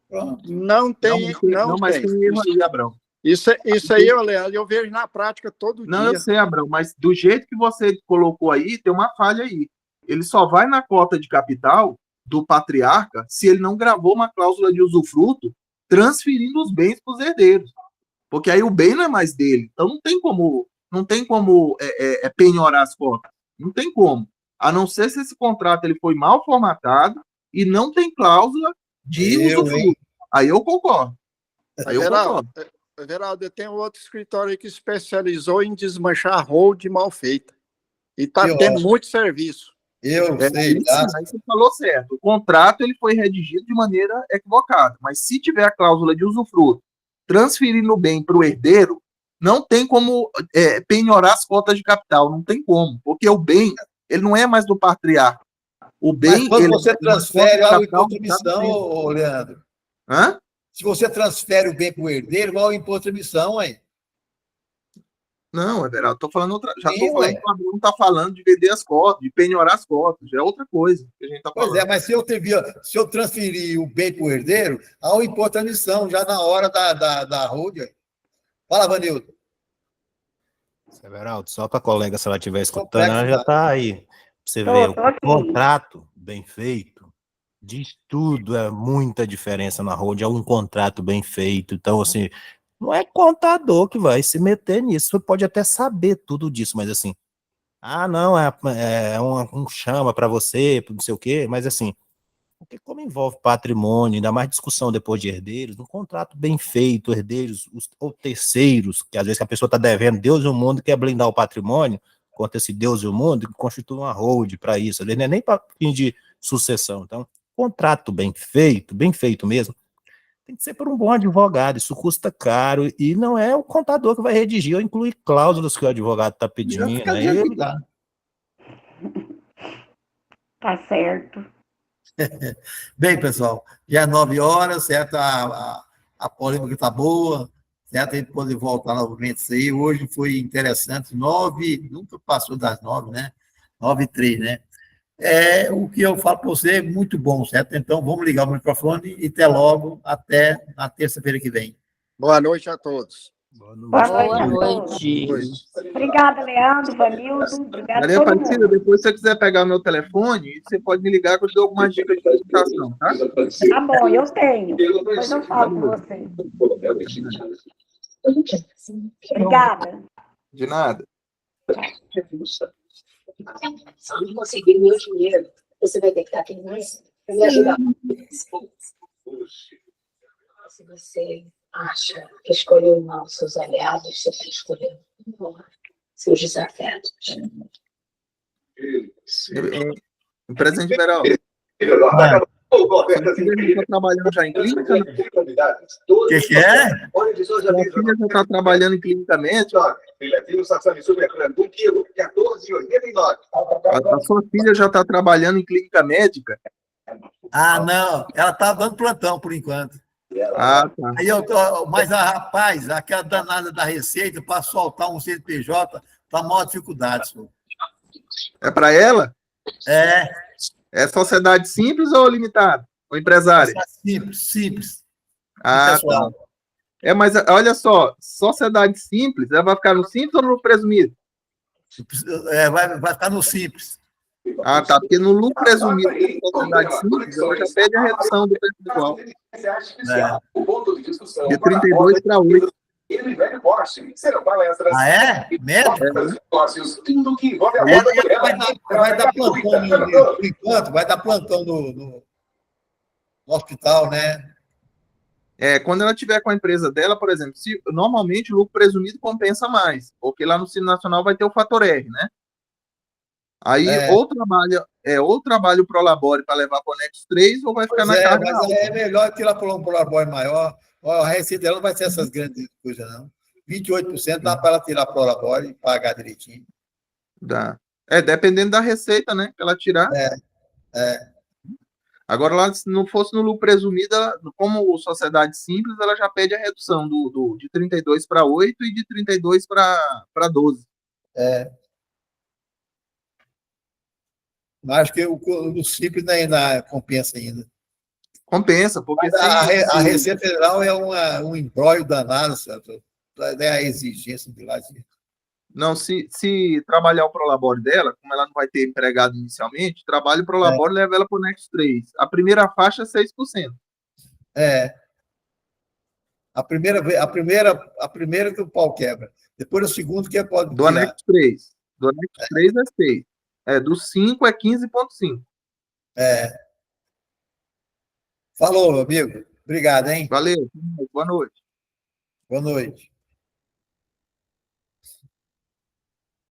Pronto. Não tem. Mas tem erro aí, Abrão. Isso aí, Leandro, eu vejo na prática todo dia. Não, eu sei, Abrão, mas do jeito que você colocou aí, tem uma falha aí. Ele só vai na cota de capital do patriarca se ele não gravou uma cláusula de usufruto transferindo os bens para os herdeiros. Porque aí o bem não é mais dele. Então não tem como Não tem como penhorar as cotas. Não tem como. A não ser se esse contrato ele foi mal formatado e não tem cláusula de usufruto. Aí eu concordo. Everaldo, eu tenho outro escritório aí que especializou em desmanchar hold mal feita. E está tendo muito serviço. Sei. Aí você falou certo. O contrato ele foi redigido de maneira equivocada. Mas se tiver a cláusula de usufruto transferindo o bem para o herdeiro, não tem como penhorar as cotas de capital. Não tem como. Porque o bem ele não é mais do patriarca. O bem. Mas quando você transfere o imposto de emissão, emissão, Leandro. Hã? Se você transfere o bem para o herdeiro, qual é o imposto de emissão, hein? Não, Everaldo, estou falando outra. Já estou falando que o Bruno está falando de vender as cotas, de penhorar as cotas. Já é outra coisa que a gente está falando. Pois é, mas se eu transferir o bem para o herdeiro, há um imposto de emissão já na hora da holding. Fala, Vanildo. Everaldo, só para a colega, se ela estiver escutando, ela já está aí. Pra você ver, o contrato bem feito diz tudo, é muita diferença na holding, é um contrato bem feito. Então, assim, não é contador que vai se meter nisso. Você pode até saber tudo disso, mas assim, não, um chama para você, não sei o quê, mas assim, porque como envolve patrimônio, ainda mais discussão depois de herdeiros, um contrato bem feito, herdeiros ou terceiros, que às vezes a pessoa está devendo Deus e o mundo, quer blindar o patrimônio contra esse Deus e o mundo, que constitui uma hold para isso, não é nem para fim de sucessão. Então, contrato bem feito mesmo, tem que ser por um bom advogado, isso custa caro, e não é o contador que vai redigir ou incluir cláusulas que o advogado está pedindo. Tá certo. Bem, pessoal, já é 9 horas, certo? A polêmica está boa, certo? A gente pode voltar novamente isso aí. Hoje foi interessante, 9, nunca passou das 9, né? 9h03, né? O que eu falo para você é muito bom, certo? Então, vamos ligar o microfone e até logo, até na terça-feira que vem. Boa noite a todos. Boa noite. Obrigada, Leandro, Vanildo. Obrigada Maria Aparecida, depois se você quiser pegar o meu telefone, você pode me ligar que eu te dou algumas dicas de alimentação, tá? Tá bom, eu tenho. Depois eu falo com você. Obrigada. De nada. Se eu conseguir meu dinheiro, você vai ter que estar aqui mais para me ajudar. Se você acha que escolheu mal seus aliados, você está escolhendo mal seus desafetos. Presidente Liberal. Sua filha já está trabalhando já em clínica? O que é? Sua filha já está trabalhando em clínica médica? A sua filha já está trabalhando em clínica médica? Não. Ela está dando plantão, por enquanto. Tá. Aí mas, rapaz, aquela danada da Receita, para soltar um CNPJ, está maior dificuldade, senhor. É para ela? É. É sociedade simples ou limitada? Ou empresária? Simples. Tá. Mas olha só, sociedade simples, ela vai ficar no simples ou no presumido? Vai ficar no simples. Tá, porque no lucro presumido de sociedade simples, ela já pede a redução do percentual. De 32 para 8. Vai dar plantão por enquanto, vai dar plantão no hospital, né? Quando ela tiver com a empresa dela, por exemplo, normalmente o lucro presumido compensa mais, porque lá no Simples Nacional vai ter o fator R, né? Aí ou trabalha o Prolabore para levar para o Anexo 3 ou vai ficar na carga. Mas é melhor tirar para um Prolabore maior. A receita dela não vai ser essas grandes coisas, não. 28% dá para ela tirar Prolabore e pagar direitinho. Dá. Dependendo da receita, né? Que ela tirar. Agora, lá, se não fosse no lucro presumido, como sociedade simples, ela já pede a redução de 32 para 8 e de 32 para 12. Acho que o simples ainda compensa ainda. Compensa, porque a Receita Federal é um embrólio danado, certo? É a exigência de lá. Não, se trabalhar o Prolabore dela, como ela não vai ter empregado inicialmente, trabalha o Prolabore e leva ela para o Anexo 3. A primeira faixa é 6%. A primeira que o pau quebra. Depois do segundo, que pode Do tirar. anexo 3. Do anexo 3 é 6. Do 5 é 15,5. Falou, meu amigo. Obrigado, hein? Valeu. Boa noite. Boa noite.